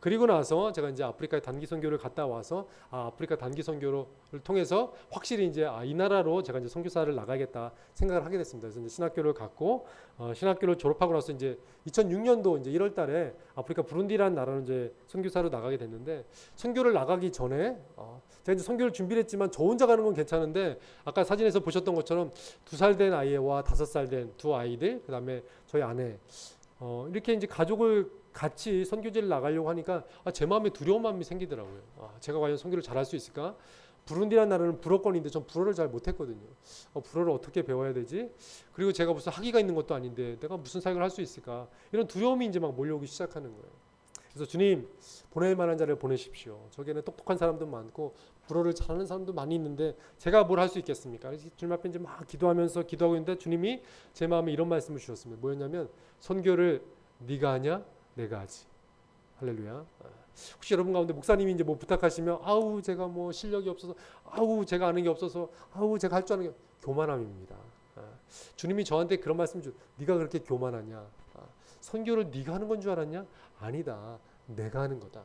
그리고 나서 제가 이제 아프리카에 단기 선교를 갔다 와서 아프리카 단기 선교를 통해서 확실히 이제 이 나라로 제가 이제 선교사를 나가야겠다 생각을 하게 됐습니다. 그래서 이제 신학교를 갔고 신학교를 졸업하고 나서 이제 2006년도 이제 1월달에 아프리카 부룬디라는 나라로 이제 선교사로 나가게 됐는데 선교를 나가기 전에 제가 이제 선교를 준비를 했지만 저 혼자 가는 건 괜찮은데 아까 사진에서 보셨던 것처럼 2살 된 아이와 5살 된 두 아이들 그다음에 저희 아내 이렇게 이제 가족을 같이 선교지를 나가려고 하니까 제 마음에 두려운 마음이 생기더라고요. 제가 과연 선교를 잘할 수 있을까? 부룬디라는 나라는 불어권인데 전 불어를 잘 못했거든요. 불어를 어떻게 배워야 되지? 그리고 제가 무슨 학위가 있는 것도 아닌데 내가 무슨 사역을 할 수 있을까? 이런 두려움이 이제 막 몰려오기 시작하는 거예요. 그래서 주님 보낼 만한 자를 보내십시오. 저기에는 똑똑한 사람도 많고 불어를 잘하는 사람도 많이 있는데 제가 뭘 할 수 있겠습니까? 그래서 주님 앞에 이제 막 기도하고 있는데 주님이 제 마음에 이런 말씀을 주셨습니다. 뭐였냐면 선교를 네가 하냐? 내가 하지. 할렐루야. 혹시 여러분 가운데 목사님이 이제 뭐 부탁하시면 아우 제가 뭐 실력이 없어서 아우 제가 아는 게 없어서 아우 제가 할 줄 아는 게 교만함입니다. 주님이 저한테 그런 말씀 주. 네가 그렇게 교만하냐? 선교를 네가 하는 건 줄 알았냐? 아니다. 내가 하는 거다.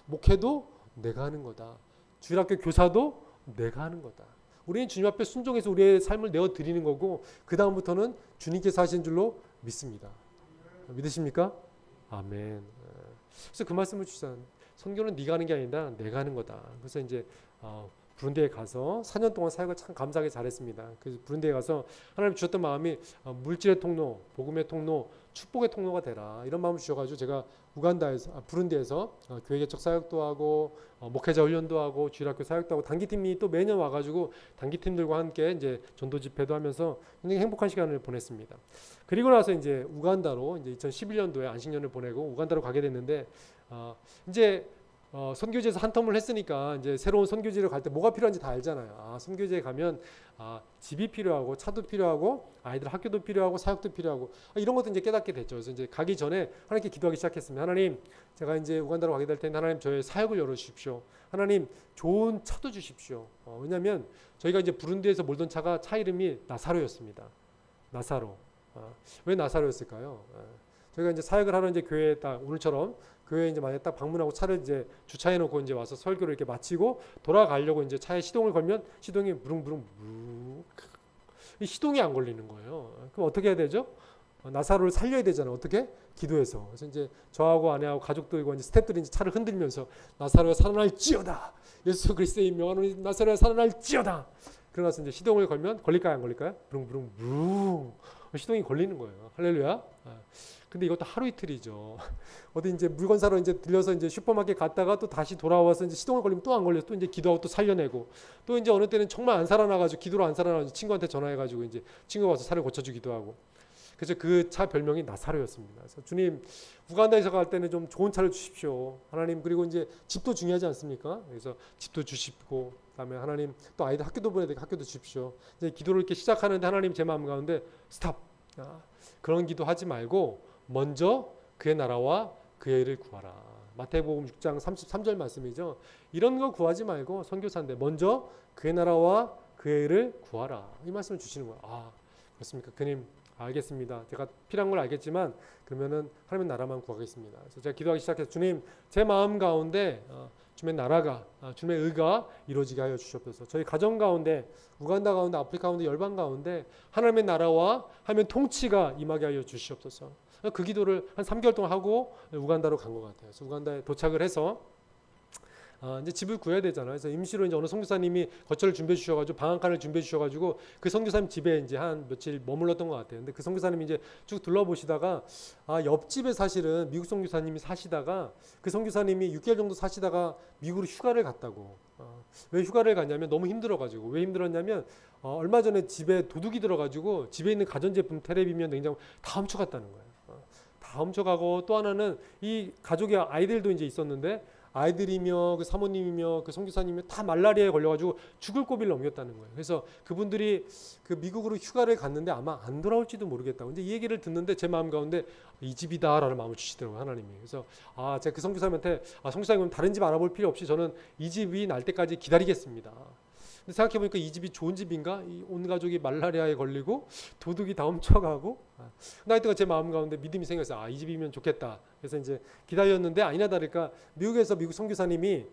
목회도 내가 하는 거다. 주일학교 교사도 내가 하는 거다. 우리는 주님 앞에 순종해서 우리의 삶을 내어 드리는 거고 그 다음부터는 주님께서 하신 줄로 믿습니다. 믿으십니까? 아멘. 그래서 그 말씀을 주시잖아요. 선교는 네가 하는 게 아니다. 내가 하는 거다. 그래서 이제 부룬디에 가서 4년 동안 사역을 참 감사하게 잘했습니다. 그래서 부룬디에 가서 하나님 주셨던 마음이 물질의 통로, 복음의 통로, 축복의 통로가 되라 이런 마음을 주셔가지고 제가 부룬디에서 교회 개척 사역도 하고 목회자 훈련도 하고 주일학교 사역도 하고 단기팀이 또 매년 와가지고 단기팀들과 함께 이제 전도 집회도 하면서 굉장히 행복한 시간을 보냈습니다. 그리고 나서 이제 우간다로 이제 2011년도에 안식년을 보내고 우간다로 가게 됐는데 이제 선교지에서 한 텀을 했으니까 이제 새로운 선교지를 갈 때 뭐가 필요한지 다 알잖아요. 선교지에 가면 집이 필요하고 차도 필요하고 아이들 학교도 필요하고 사역도 필요하고 이런 것도 이제 깨닫게 됐죠. 그래서 이제 가기 전에 하나님께 기도하기 시작했습니다. 하나님, 제가 이제 우간다로 가게 될 텐데 하나님 저의 사역을 열어 주십시오. 하나님 좋은 차도 주십시오. 왜냐하면 저희가 이제 부룬디에서 몰던 차 이름이 나사로였습니다. 나사로. 왜 나사로였을까요? 저희가 이제 사역을 하러 이제 교회에 딱 오늘처럼 교회에 이제 만약 딱 방문하고 차를 이제 주차해 놓고 이제 와서 설교를 이렇게 마치고 돌아가려고 이제 차에 시동을 걸면 시동이 무릉무릉 이 시동이 안 걸리는 거예요. 그럼 어떻게 해야 되죠? 나사로를 살려야 되잖아요. 어떻게? 기도해서. 그래서 이제 저하고 아내하고 가족들과 이제 스태프들이 이제 차를 흔들면서 나사로가 살아날지어다. 예수 그리스도의 명하노 나사로가 살아날지어다. 그러고서 이제 시동을 걸면 걸릴까요? 안 걸릴까요? 부릉부릉 시동이 걸리는 거예요. 할렐루야. 근데 이것도 하루 이틀이죠. 어디 이제 물건 사러 이제 들려서 이제 슈퍼마켓 갔다가 또 다시 돌아와서 이제 시동을 걸리면 또 안 걸려서 또 이제 기도하고 또 살려내고 또 이제 어느 때는 정말 안 살아나가지고 기도로 안 살아나가지고 친구한테 전화해가지고 이제 친구가 와서 차를 고쳐주기도 하고. 그래서 그 차 별명이 나사로였습니다. 그래서 주님 우간다에서 갈 때는 좀 좋은 차를 주십시오. 하나님 그리고 이제 집도 중요하지 않습니까? 그래서 집도 주십고 그다음에 하나님 또 아이들 학교도 보내야 되니까 학교도 주십시오. 이제 기도를 이렇게 시작하는데 하나님 제 마음 가운데 스탑. 그런 기도 하지 말고 먼저 그의 나라와 그의 일을 구하라. 마태복음 6장 33절 말씀이죠. 이런 거 구하지 말고 선교사인데 먼저 그의 나라와 그의 일을 구하라. 이 말씀을 주시는 거예요. 그렇습니까? 그님 알겠습니다. 제가 필요한 걸 알겠지만 그러면은 하나님의 나라만 구하겠습니다. 그래서 제가 기도하기 시작해서 주님 제 마음 가운데 주님의 나라가 주님의 의가 이루어지게 하여 주시옵소서. 저희 가정 가운데 우간다 가운데 아프리카 가운데 열방 가운데 하나님의 나라와 하나님의 통치가 임하게 하여 주시옵소서. 그 기도를 한 3개월 동안 하고 우간다로 간 것 같아요. 그래서 우간다에 도착을 해서 이제 집을 구해야 되잖아요. 그래서 임시로 이제 어느 선교사님이 거처를 준비해 주셔가지고 방한칸을 준비해 주셔가지고 그 선교사님 집에 이제 한 며칠 머물렀던 것 같아요. 근데 그 선교사님이 이제 쭉 둘러보시다가 옆집에 사실은 미국 선교사님이 사시다가 그 선교사님이 6개월 정도 사시다가 미국으로 휴가를 갔다고. 왜 휴가를 갔냐면 너무 힘들어가지고. 왜 힘들었냐면 얼마 전에 집에 도둑이 들어가지고 집에 있는 가전제품 텔레비전 냉장고 다 훔쳐갔다는 거예요. 다 훔쳐가고 또 하나는 이 가족의 아이들도 이제 있었는데 아이들이며 그 사모님이며 그 선교사님이며 다 말라리아에 걸려가지고 죽을 고비를 넘겼다는 거예요. 그래서 그분들이 그 미국으로 휴가를 갔는데 아마 안 돌아올지도 모르겠다고. 근데 이 얘기를 듣는데 제 마음 가운데 이 집이다라는 마음을 주시더라고요, 하나님이. 그래서 제가 그 선교사님한테 선교사님 다른 집 알아볼 필요 없이 저는 이 집이 날 때까지 기다리겠습니다. 근데 생각해 보니까 이 집이 좋은 집인가? 온 가족이 말라리아에 걸리고 도둑이 다 훔쳐가고. 나 이때가 제 마음 가운데 믿음이 생겼어요. 아, 이 집이면 좋겠다. 그래서 이제 기다렸는데 아니나 다를까 미국에서 미국 선교사님이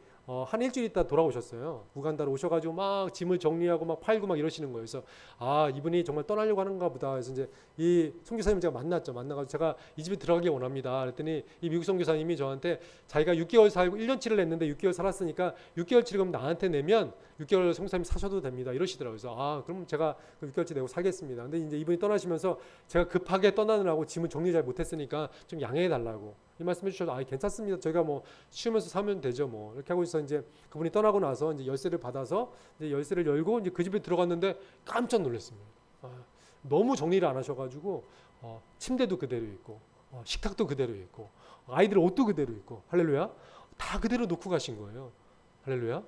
한 일주일 있다 돌아오셨어요. 우간다로 오셔가지고 막 짐을 정리하고 막 팔고 막 이러시는 거예요. 그래서 아, 이분이 정말 떠나려고 하는가 보다. 그래서 이제 이 선교사님을 제가 만났죠. 만나가지고 제가 이 집에 들어가기 원합니다. 그랬더니 이 미국 선교사님이 저한테 자기가 6개월 살고 1년치를 냈는데 6개월 살았으니까 6개월치를 그럼 나한테 내면 6개월 선교사님 사셔도 됩니다. 이러시더라고요. 그래서 아, 그럼 제가 그 6개월치 내고 살겠습니다. 근데 이제 이분이 떠나시면서 제가 급하게 떠나느라고 짐을 정리 잘 못했으니까 좀 양해해 달라고 이 말씀해 주셔서 아, 괜찮습니다. 저희가 뭐 쉬면서 사면 되죠. 뭐 이렇게 하고 있어. 이제 그분이 떠나고 나서 이제 열쇠를 받아서 이제 열쇠를 열고 이제 그 집에 들어갔는데 깜짝 놀랐습니다. 너무 정리를 안 하셔가지고 침대도 그대로 있고 식탁도 그대로 있고 아이들 옷도 그대로 있고 할렐루야 다 그대로 놓고 가신 거예요. 할렐루야.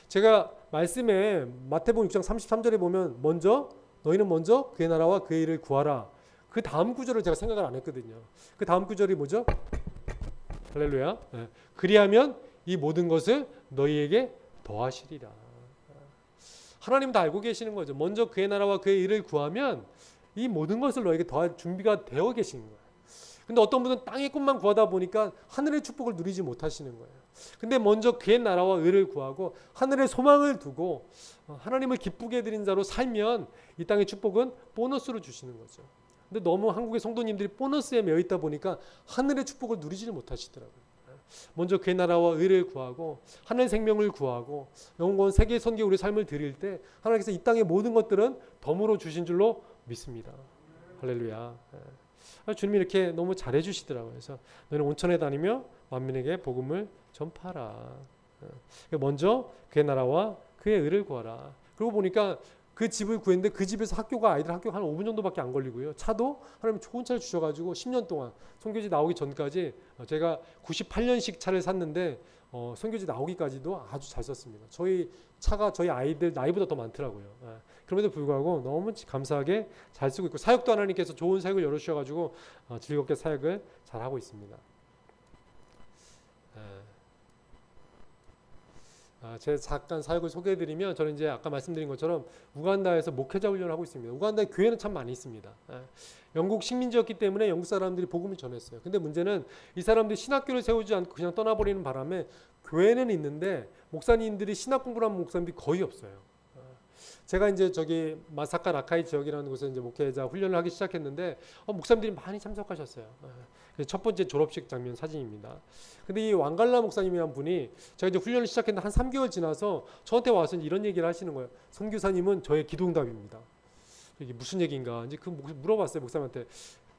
제가 말씀에 마태복음 6장 33절에 보면 너희는 먼저 그의 나라와 그의 일을 구하라. 그 다음 구절을 제가 생각을 안 했거든요. 그 다음 구절이 뭐죠? 할렐루야. 그리하면 이 모든 것을 너희에게 더하시리라. 하나님 다 알고 계시는 거죠. 먼저 그의 나라와 그의 일을 구하면 이 모든 것을 너에게 더할 준비가 되어 계시는 거예요. 근데 어떤 분은 땅의 꿈만 구하다 보니까 하늘의 축복을 누리지 못하시는 거예요. 근데 먼저 그의 나라와 의를 구하고 하늘의 소망을 두고 하나님을 기쁘게 해드린 자로 살면 이 땅의 축복은 보너스로 주시는 거죠. 근데 너무 한국의 성도님들이 보너스에 매여 있다 보니까 하늘의 축복을 누리지를 못하시더라고요. 먼저 그의 나라와 의를 구하고 하늘 생명을 구하고 영원 세계 선교 우리 삶을 드릴 때 하나님께서 이 땅의 모든 것들은 덤으로 주신 줄로 믿습니다. 할렐루야. 주님이 이렇게 너무 잘해 주시더라고요. 그래서 너희는 온천에 다니며 만민에게 복음을 전파하라. 먼저 그의 나라와 그의 의를 구하라. 그러고 보니까 그 집을 구했는데 그 집에서 아이들 학교가 한 5분 정도밖에 안 걸리고요. 차도 하나님 좋은 차를 주셔가지고 10년 동안 선교지 나오기 전까지 제가 98년식 차를 샀는데 선교지 나오기까지도 아주 잘 썼습니다. 저희 차가 저희 아이들 나이보다 더 많더라고요. 그럼에도 불구하고 너무 감사하게 잘 쓰고 있고 사역도 하나님께서 좋은 사역을 열어주셔가지고 즐겁게 사역을 잘 하고 있습니다. 제가 잠깐 사역을 소개해드리면 저는 이제 아까 말씀드린 것처럼 우간다에서 목회자 훈련을 하고 있습니다. 우간다에 교회는 참 많이 있습니다. 영국 식민지였기 때문에 영국 사람들이 복음을 전했어요. 근데 문제는 이 사람들이 신학교를 세우지 않고 그냥 떠나버리는 바람에 교회는 있는데 목사님들이 신학 공부를 하는 목사님들이 거의 없어요. 제가 이제 저기 마사카 라카이 지역이라는 곳에 이제 목회자 훈련을 하기 시작했는데 목사님들이 많이 참석하셨어요. 첫 번째 졸업식 장면 사진입니다. 근데 이 왕갈라 목사님이란 분이 제가 이제 훈련을 시작했는데 한 3개월 지나서 저한테 와서 이런 얘기를 하시는 거예요. 선교사님은 저의 기도응답입니다. 이게 무슨 얘기인가? 이제 그 물어봤어요 목사님한테.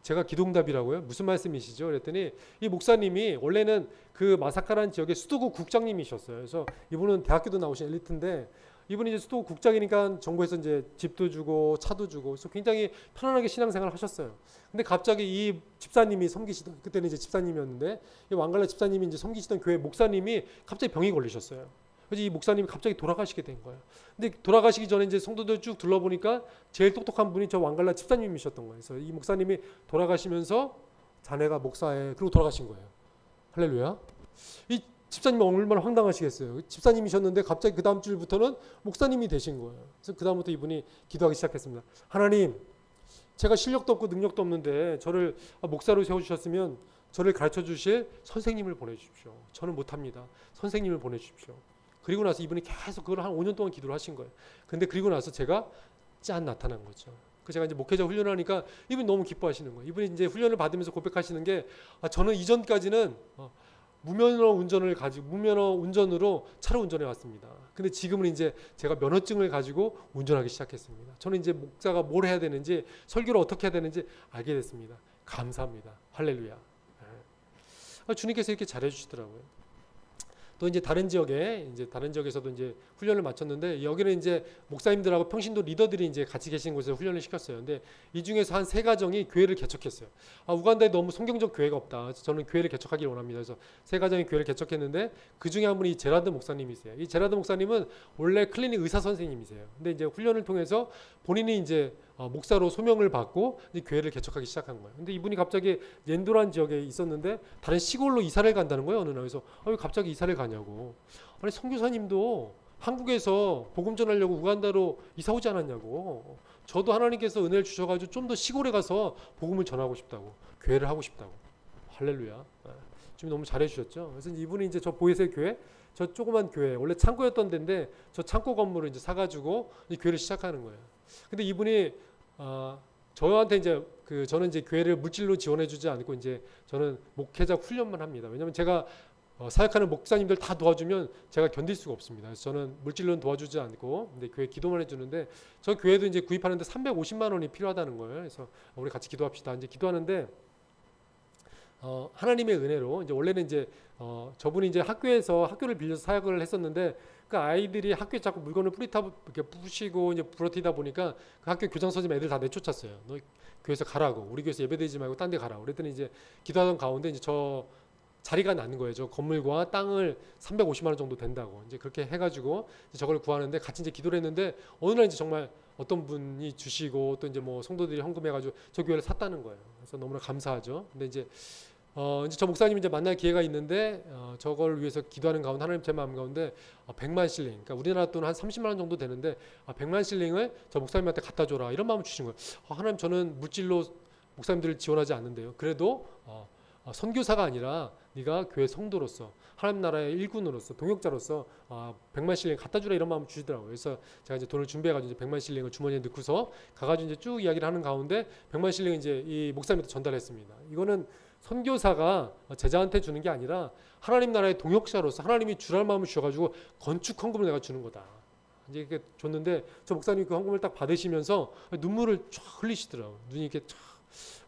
제가 기도응답이라고요? 무슨 말씀이시죠? 그랬더니 이 목사님이 원래는 그 마사카라는 지역의 수도국 국장님이셨어요. 그래서 이분은 대학교도 나오신 엘리트인데 이분이 이제 수도국 국장이니까 정부에서 이제 집도 주고 차도 주고 그래서 굉장히 편안하게 신앙생활을 하셨어요. 근데 갑자기 이 집사님이 섬기시던 그때는 이제 집사님이었는데 이 왕갈라 집사님이 이제 섬기시던 교회 목사님이 갑자기 병이 걸리셨어요. 그래서 이 목사님이 갑자기 돌아가시게 된 거예요. 근데 돌아가시기 전에 이제 성도들 쭉 둘러보니까 제일 똑똑한 분이 저 왕갈라 집사님이셨던 거예요. 그래서 이 목사님이 돌아가시면서 자네가 목사에 그러고 돌아가신 거예요. 할렐루야. 이 집사님이 얼마나 황당하시겠어요. 집사님이셨는데 갑자기 그 다음 주부터는 목사님이 되신 거예요. 그래서 그 다음부터 이분이 기도하기 시작했습니다. 하나님, 제가 실력도 없고 능력도 없는데 저를 목사로 세워주셨으면 저를 가르쳐 주실 선생님을 보내주십시오. 저는 못합니다. 선생님을 보내주십시오. 그리고 나서 이분이 계속 그걸 한 5년 동안 기도를 하신 거예요. 근데 그리고 나서 제가 짠 나타난 거죠. 그 제가 이제 목회자 훈련을 하니까 이분이 너무 기뻐하시는 거예요. 이분이 이제 훈련을 받으면서 고백하시는 게 저는 이전까지는 무면허 운전으로 차를 운전해 왔습니다. 근데 지금은 이제 제가 면허증을 가지고 운전하기 시작했습니다. 저는 이제 목사가 뭘 해야 되는지 설교를 어떻게 해야 되는지 알게 됐습니다. 감사합니다. 할렐루야. 주님께서 이렇게 잘해 주시더라고요. 또 이제 다른 지역에서도 이제 훈련을 마쳤는데 여기는 이제 목사님들하고 평신도 리더들이 이제 같이 계신 곳에서 훈련을 시켰어요. 근데 이 중에서 한 3가정이 교회를 개척했어요. 우간다에 너무 성경적 교회가 없다. 그래서 저는 교회를 개척하기를 원합니다. 그래서 3가정이 교회를 개척했는데 그 중에 한 분이 제라드 목사님이세요. 이 제라드 목사님은 원래 클리닉 의사 선생님이세요. 근데 이제 훈련을 통해서 본인이 이제 목사로 소명을 받고 이제 교회를 개척하기 시작한 거예요. 근데 이분이 갑자기 옌도란 지역에 있었는데 다른 시골로 이사를 간다는 거예요. 어느 날. 그래서 왜 갑자기 이사를 가냐고. 아니 선교사님도 한국에서 복음 전하려고 우간다로 이사 오지 않았냐고. 저도 하나님께서 은혜를 주셔가지고 좀 더 시골에 가서 복음을 전하고 싶다고, 교회를 하고 싶다고. 할렐루야. 지금 너무 잘해주셨죠. 그래서 이분이 이제 저 보혜세 교회, 저 조그만 교회, 원래 창고였던 데인데 저 창고 건물을 이제 사가지고 이 교회를 시작하는 거예요. 근데 이분이 저한테 이제 저는 이제 교회를 물질로 지원해주지 않고 이제 저는 목회자 훈련만 합니다. 왜냐하면 제가 사역하는 목사님들 다 도와주면 제가 견딜 수가 없습니다. 그래서 저는 물질로는 도와주지 않고 근데 교회 기도만 해주는데 저 교회도 이제 구입하는데 350만 원이 필요하다는 거예요. 그래서 우리 같이 기도합시다. 이제 기도하는데 하나님의 은혜로 이제 원래는 이제 저분이 이제 학교를 빌려서 사역을 했었는데 그 아이들이 학교에 자꾸 물건을 이렇게 부시고 이제 부러뜨리다 보니까 그 학교 교장 선생님 애들 다 내쫓았어요. 너 교회에서 가라고. 우리 교회에서 예배드리지 말고 딴 데 가라. 그랬더니 이제 기도하던 가운데 이제 저 자리가 나는 거예요. 저 건물과 땅을 350만 원 정도 된다고. 이제 그렇게 해가지고 이제 저걸 구하는데 같이 이제 기도를 했는데 어느 날 이제 정말 어떤 분이 주시고 또 이제 뭐 성도들이 헌금해가지고 저 교회를 샀다는 거예요. 그래서 너무나 감사하죠. 근데 이제 저 목사님 이제 만날 기회가 있는데 저걸 위해서 기도하는 가운데 하나님 제 마음 가운데 100만 실링, 그러니까 우리나라 돈 한 30만 원 정도 되는데 100만 실링을 저 목사님한테 갖다 줘라 이런 마음을 주신 거예요. 하나님 저는 물질로 목사님들을 지원하지 않는데요. 그래도 선교사가 아니라 네가 교회 성도로서 하나님 나라의 일꾼으로서 동역자로서 100만 실링 갖다 주라 이런 마음을 주시더라고요. 그래서 제가 이제 돈을 준비해가지고 이제 100만 실링을 주머니에 넣고서 가가지고 이제 쭉 이야기를 하는 가운데 100만 실링을 이제 이 목사님한테 전달했습니다. 이거는 선교사가 제자한테 주는 게 아니라 하나님 나라의 동역자로서 하나님이 주랄 마음을 주셔가지고 건축 헌금을 내가 주는 거다. 이제 이렇게 줬는데 저 목사님이 그 헌금을 딱 받으시면서 눈물을 쫙 흘리시더라고요. 눈이 이렇게 쫙.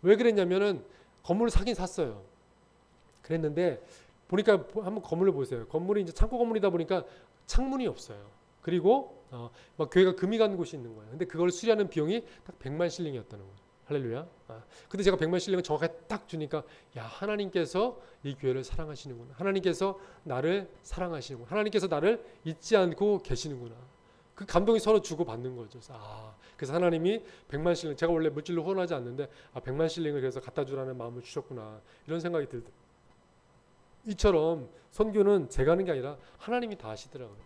왜 그랬냐면은 건물을 사긴 샀어요. 그랬는데 보니까 한번 건물을 보세요. 건물이 이제 창고 건물이다 보니까 창문이 없어요. 그리고 막 교회가 금이 간 곳이 있는 거예요. 근데 그걸 수리하는 비용이 딱 100만 실링이었다는 거예요. 할렐루야. 근데 제가 100만 실링을 정확하게 딱 주니까 야 하나님께서 이 교회를 사랑하시는구나. 하나님께서 나를 사랑하시는구나. 하나님께서 나를 잊지 않고 계시는구나. 그 감동이 서로 주고받는 거죠. 그래서 하나님이 100만 실링, 제가 원래 물질로 후원하지 않는데 100만 실링을 그래서 갖다 주라는 마음을 주셨구나. 이런 생각이 들더라고요. 이처럼 선교는 제가 하는 게 아니라 하나님이 다 하시더라고요.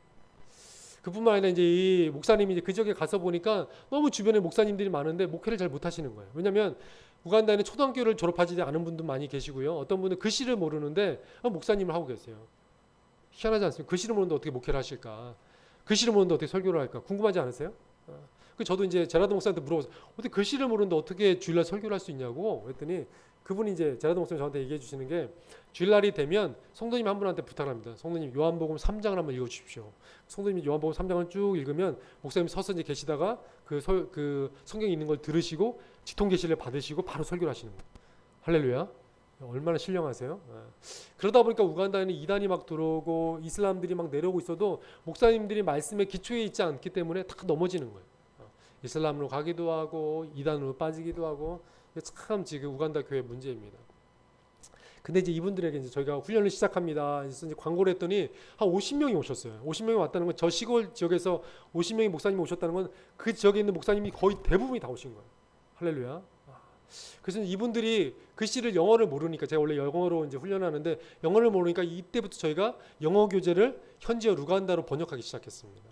그뿐만 아니라 이제 이 목사님이 이제 그 지역에 가서 보니까 너무 주변에 목사님들이 많은데 목회를 잘 못하시는 거예요. 왜냐하면 우간다에는 초등학교를 졸업하지 않은 분도 많이 계시고요. 어떤 분은 글씨를 모르는데 목사님을 하고 계세요. 희한하지 않습니까? 글씨를 모르는데 어떻게 목회를 하실까? 글씨를 모르는데 어떻게 설교를 할까? 궁금하지 않으세요? 저도 이제 제라드 목사한테 물어봐서 어떻게 글씨를 모르는데 어떻게 주일날 설교를 할 수 있냐고 그랬더니 그분이 이제 제라드 목사님 저한테 얘기해 주시는 게 주일날이 되면 성도님 한 분한테 부탁을 합니다. 성도님 요한복음 3장을 한번 읽어 주십시오. 성도님이 요한복음 3장을 쭉 읽으면 목사님 서서 이제 계시다가 그 성경에 있는 걸 들으시고 지통 계시를 받으시고 바로 설교를 하시는 거예요. 할렐루야. 얼마나 신령하세요? 그러다 보니까 우간다에는 이단이 막 들어오고 이슬람들이 막 내려오고 있어도 목사님들이 말씀에 기초에 있지 않기 때문에 다 넘어지는 거예요. 이슬람으로 가기도 하고 이단으로 빠지기도 하고 참 지금 우간다 교회 문제입니다. 근데 이제 이분들에게 이제 저희가 훈련을 시작합니다. 그래서 이제 광고를 했더니 한 50명이 오셨어요. 50명이 왔다는 건 저 시골 지역에서 50명의 목사님이 오셨다는 건 그 지역에 있는 목사님이 거의 대부분이 다 오신 거예요. 할렐루야. 그래서 이분들이 글씨를 영어를 모르니까 제가 원래 영어로 이제 훈련하는데 영어를 모르니까 이때부터 저희가 영어 교재를 현지어 루간다로 번역하기 시작했습니다.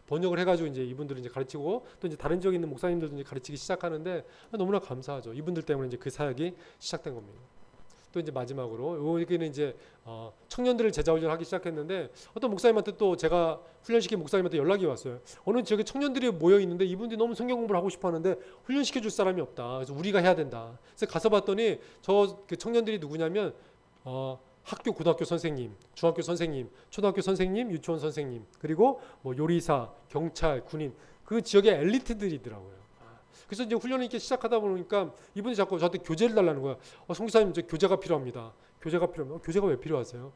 번역을 해가지고 이제 이분들을 이제 가르치고 또 이제 다른 지역에 있는 목사님들도 이제 가르치기 시작하는데 너무나 감사하죠. 이분들 때문에 이제 그 사역이 시작된 겁니다. 또 이제 마지막으로 여기는 이제 청년들을 제자 훈련하기 시작했는데 어떤 목사님한테 또 제가 훈련시킨 목사님한테 연락이 왔어요. 어느 지역에 청년들이 모여 있는데 이분들이 너무 성경 공부를 하고 싶어하는데 훈련시켜 줄 사람이 없다. 그래서 우리가 해야 된다. 그래서 가서 봤더니 그 청년들이 누구냐면 학교 고등학교 선생님, 중학교 선생님, 초등학교 선생님, 유치원 선생님, 그리고 뭐 요리사, 경찰, 군인 그 지역의 엘리트들이더라고요. 그래서 이제 훈련을 이렇게 시작하다 보니까 이분이 자꾸 저한테 교재를 달라는 거야. 성기사님 저 교재가 필요합니다. 교재가 필요합니다. 교재가 왜 필요하세요?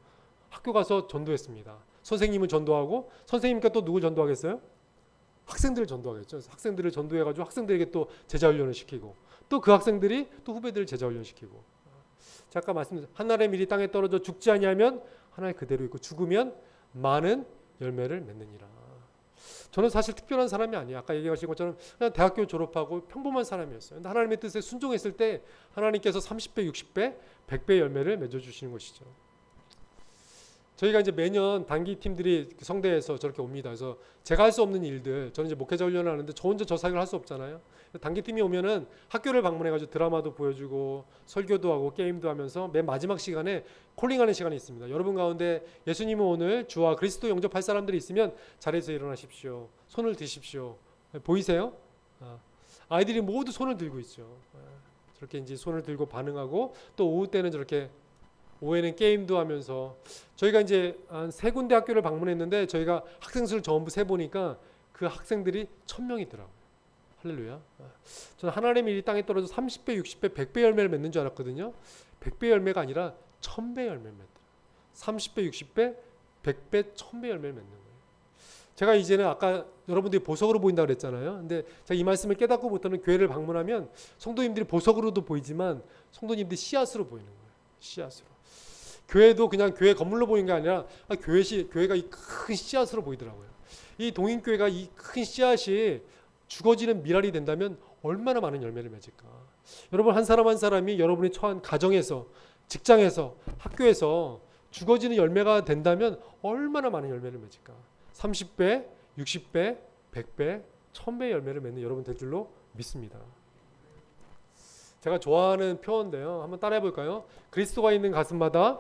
학교 가서 전도했습니다. 선생님은 전도하고 선생님과 또 누굴 전도하겠어요? 학생들을 전도하겠죠. 학생들을 전도해가지고 학생들에게 또 제자 훈련을 시키고 또 그 학생들이 또 후배들을 제자 훈련시키고 잠깐 말씀드렸죠. 하늘의 밀이 땅에 떨어져 죽지 아니하면 하늘 그대로 있고 죽으면 많은 열매를 맺느니라. 저는 사실 특별한 사람이 아니에요. 아까 얘기하신 것처럼 그냥 대학교 졸업하고 평범한 사람이었어요. 근데 하나님의 뜻에 순종했을 때 하나님께서 30배, 60배, 100배 열매를 맺어주시는 것이죠. 저희가 이제 매년 단기 팀들이 그 성대에서 저렇게 옵니다. 그래서 제가 할 수 없는 일들, 저는 이제 목회자 훈련을 하는데 저 혼자 저 사역을 할 수 없잖아요. 단기 팀이 오면은 학교를 방문해가지고 드라마도 보여주고 설교도 하고 게임도 하면서 맨 마지막 시간에 콜링하는 시간이 있습니다. 여러분 가운데 예수님은 오늘 주와 그리스도 영접할 사람들이 있으면 자리에서 일어나십시오. 손을 드십시오. 보이세요? 아이들이 모두 손을 들고 있죠. 저렇게 이제 손을 들고 반응하고 또 오후 때는 저렇게 오후에는 게임도 하면서 저희가 이제 한 3군데 학교를 방문했는데 저희가 학생 수를 전부 세 보니까 그 학생들이 1000명이더라고요. 할렐루야. 저는 하나님의 일이 땅에 떨어져 30배, 60배, 100배 열매를 맺는 줄 알았거든요. 100배 열매가 아니라 1000배 열매를 맺더라고요. 30배, 60배, 100배, 1000배 열매를 맺는 거예요. 제가 이제는 아까 여러분들이 보석으로 보인다고 그랬잖아요. 근데 제가 이 말씀을 깨닫고부터는 교회를 방문하면 성도님들이 보석으로도 보이지만 성도님들이 씨앗으로 보이는 거예요. 씨앗으로. 교회도 그냥 교회 건물로 보이는 게 아니라 교회가 이 큰 씨앗으로 보이더라고요. 이 동인교회가 이 큰 씨앗이 죽어지는 미랄이 된다면 얼마나 많은 열매를 맺을까. 여러분 한 사람 한 사람이 여러분이 처한 가정에서 직장에서 학교에서 죽어지는 열매가 된다면 얼마나 많은 열매를 맺을까. 30배, 60배, 100배, 1000배 열매를 맺는 여러분 될 줄로 믿습니다. 제가 좋아하는 표현인데요. 한번 따라해 볼까요? 그리스도가 있는 가슴마다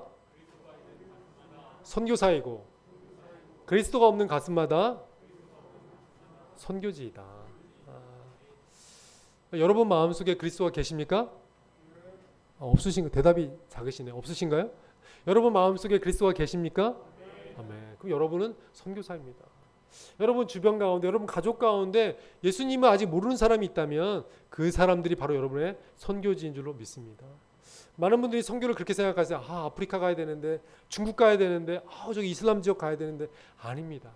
선교사이고 그리스도가 없는 가슴마다 선교지이다. 여러분 마음속에 그리스도가 계십니까? 없으신 거 대답이 작으시네요. 없으신가요? 여러분 마음속에 그리스도가 계십니까? 아멘. 그럼 여러분은 선교사입니다. 여러분 주변 가운데, 여러분 가족 가운데 예수님을 아직 모르는 사람이 있다면 그 사람들이 바로 여러분의 선교지인 줄로 믿습니다. 많은 분들이 선교를 그렇게 생각하세요. 아프리카 가야 되는데, 중국 가야 되는데, 저기 이슬람 지역 가야 되는데. 아닙니다.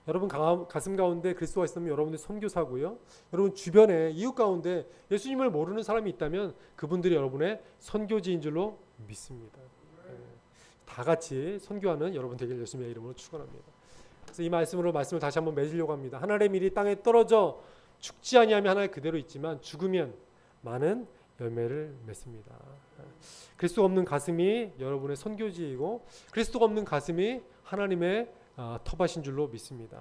여러분 가슴 가운데 그리스도가 있으면 여러분들이 선교사고요. 여러분 주변에 이웃 가운데 예수님을 모르는 사람이 있다면 그분들이 여러분의 선교지인 줄로 믿습니다. 다 같이 선교하는 여러분 되길 예수님의 이름으로 축원합니다. 그래서 이 말씀을 다시 한번 맺으려고 합니다. 하나님의 밀이 땅에 떨어져 죽지 아니하면 하나의 그대로 있지만 죽으면 많은 열매를 맺습니다. 그리스도가 없는 가슴이 여러분의 선교지이고 그리스도가 없는 가슴이 하나님의 터밭인 줄로 믿습니다.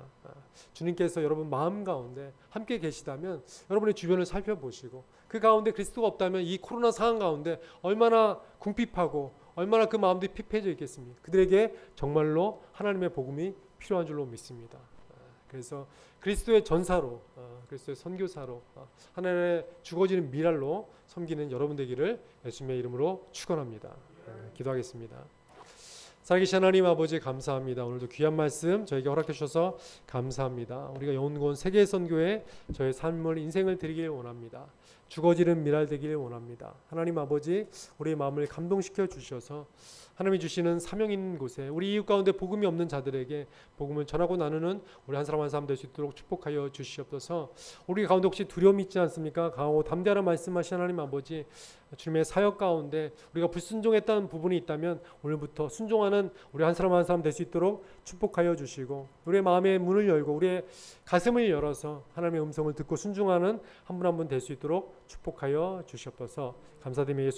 주님께서 여러분 마음 가운데 함께 계시다면 여러분의 주변을 살펴보시고 그 가운데 그리스도가 없다면 이 코로나 상황 가운데 얼마나 궁핍하고 얼마나 그 마음들이 피폐해져 있겠습니까? 그들에게 정말로 하나님의 복음이 필요한 줄로 믿습니다. 그래서 그리스도의 전사로, 그리스도의 선교사로, 하나님의 죽어지는 미랄로 섬기는 여러분 되기를 예수님의 이름으로 축원합니다. 기도하겠습니다. 살아계신 하나님 아버지 감사합니다. 오늘도 귀한 말씀 저에게 허락해 주셔서 감사합니다. 우리가 영혼군 세계 선교에 저의 삶을 인생을 드리길 원합니다. 죽어지는 미랄 되기를 원합니다. 하나님 아버지 우리의 마음을 감동시켜 주셔서 하나님이 주시는 사명 있는 곳에 우리 이웃 가운데 복음이 없는 자들에게 복음을 전하고 나누는 우리 한 사람 한 사람 될 수 있도록 축복하여 주시옵소서. 우리 가운데 혹시 두려움이 있지 않습니까? 강하고 담대하라 말씀하신 하나님 아버지 주님의 사역 가운데 우리가 불순종했다는 부분이 있다면 오늘부터 순종하는 우리 한 사람 한 사람 될 수 있도록 축복하여 주시고 우리의 마음의 문을 열고 우리의 가슴을 열어서 하나님의 음성을 듣고 순종하는 한 분 한 분 될 수 있도록 축복하여 주시옵소서. 감사드리며 예수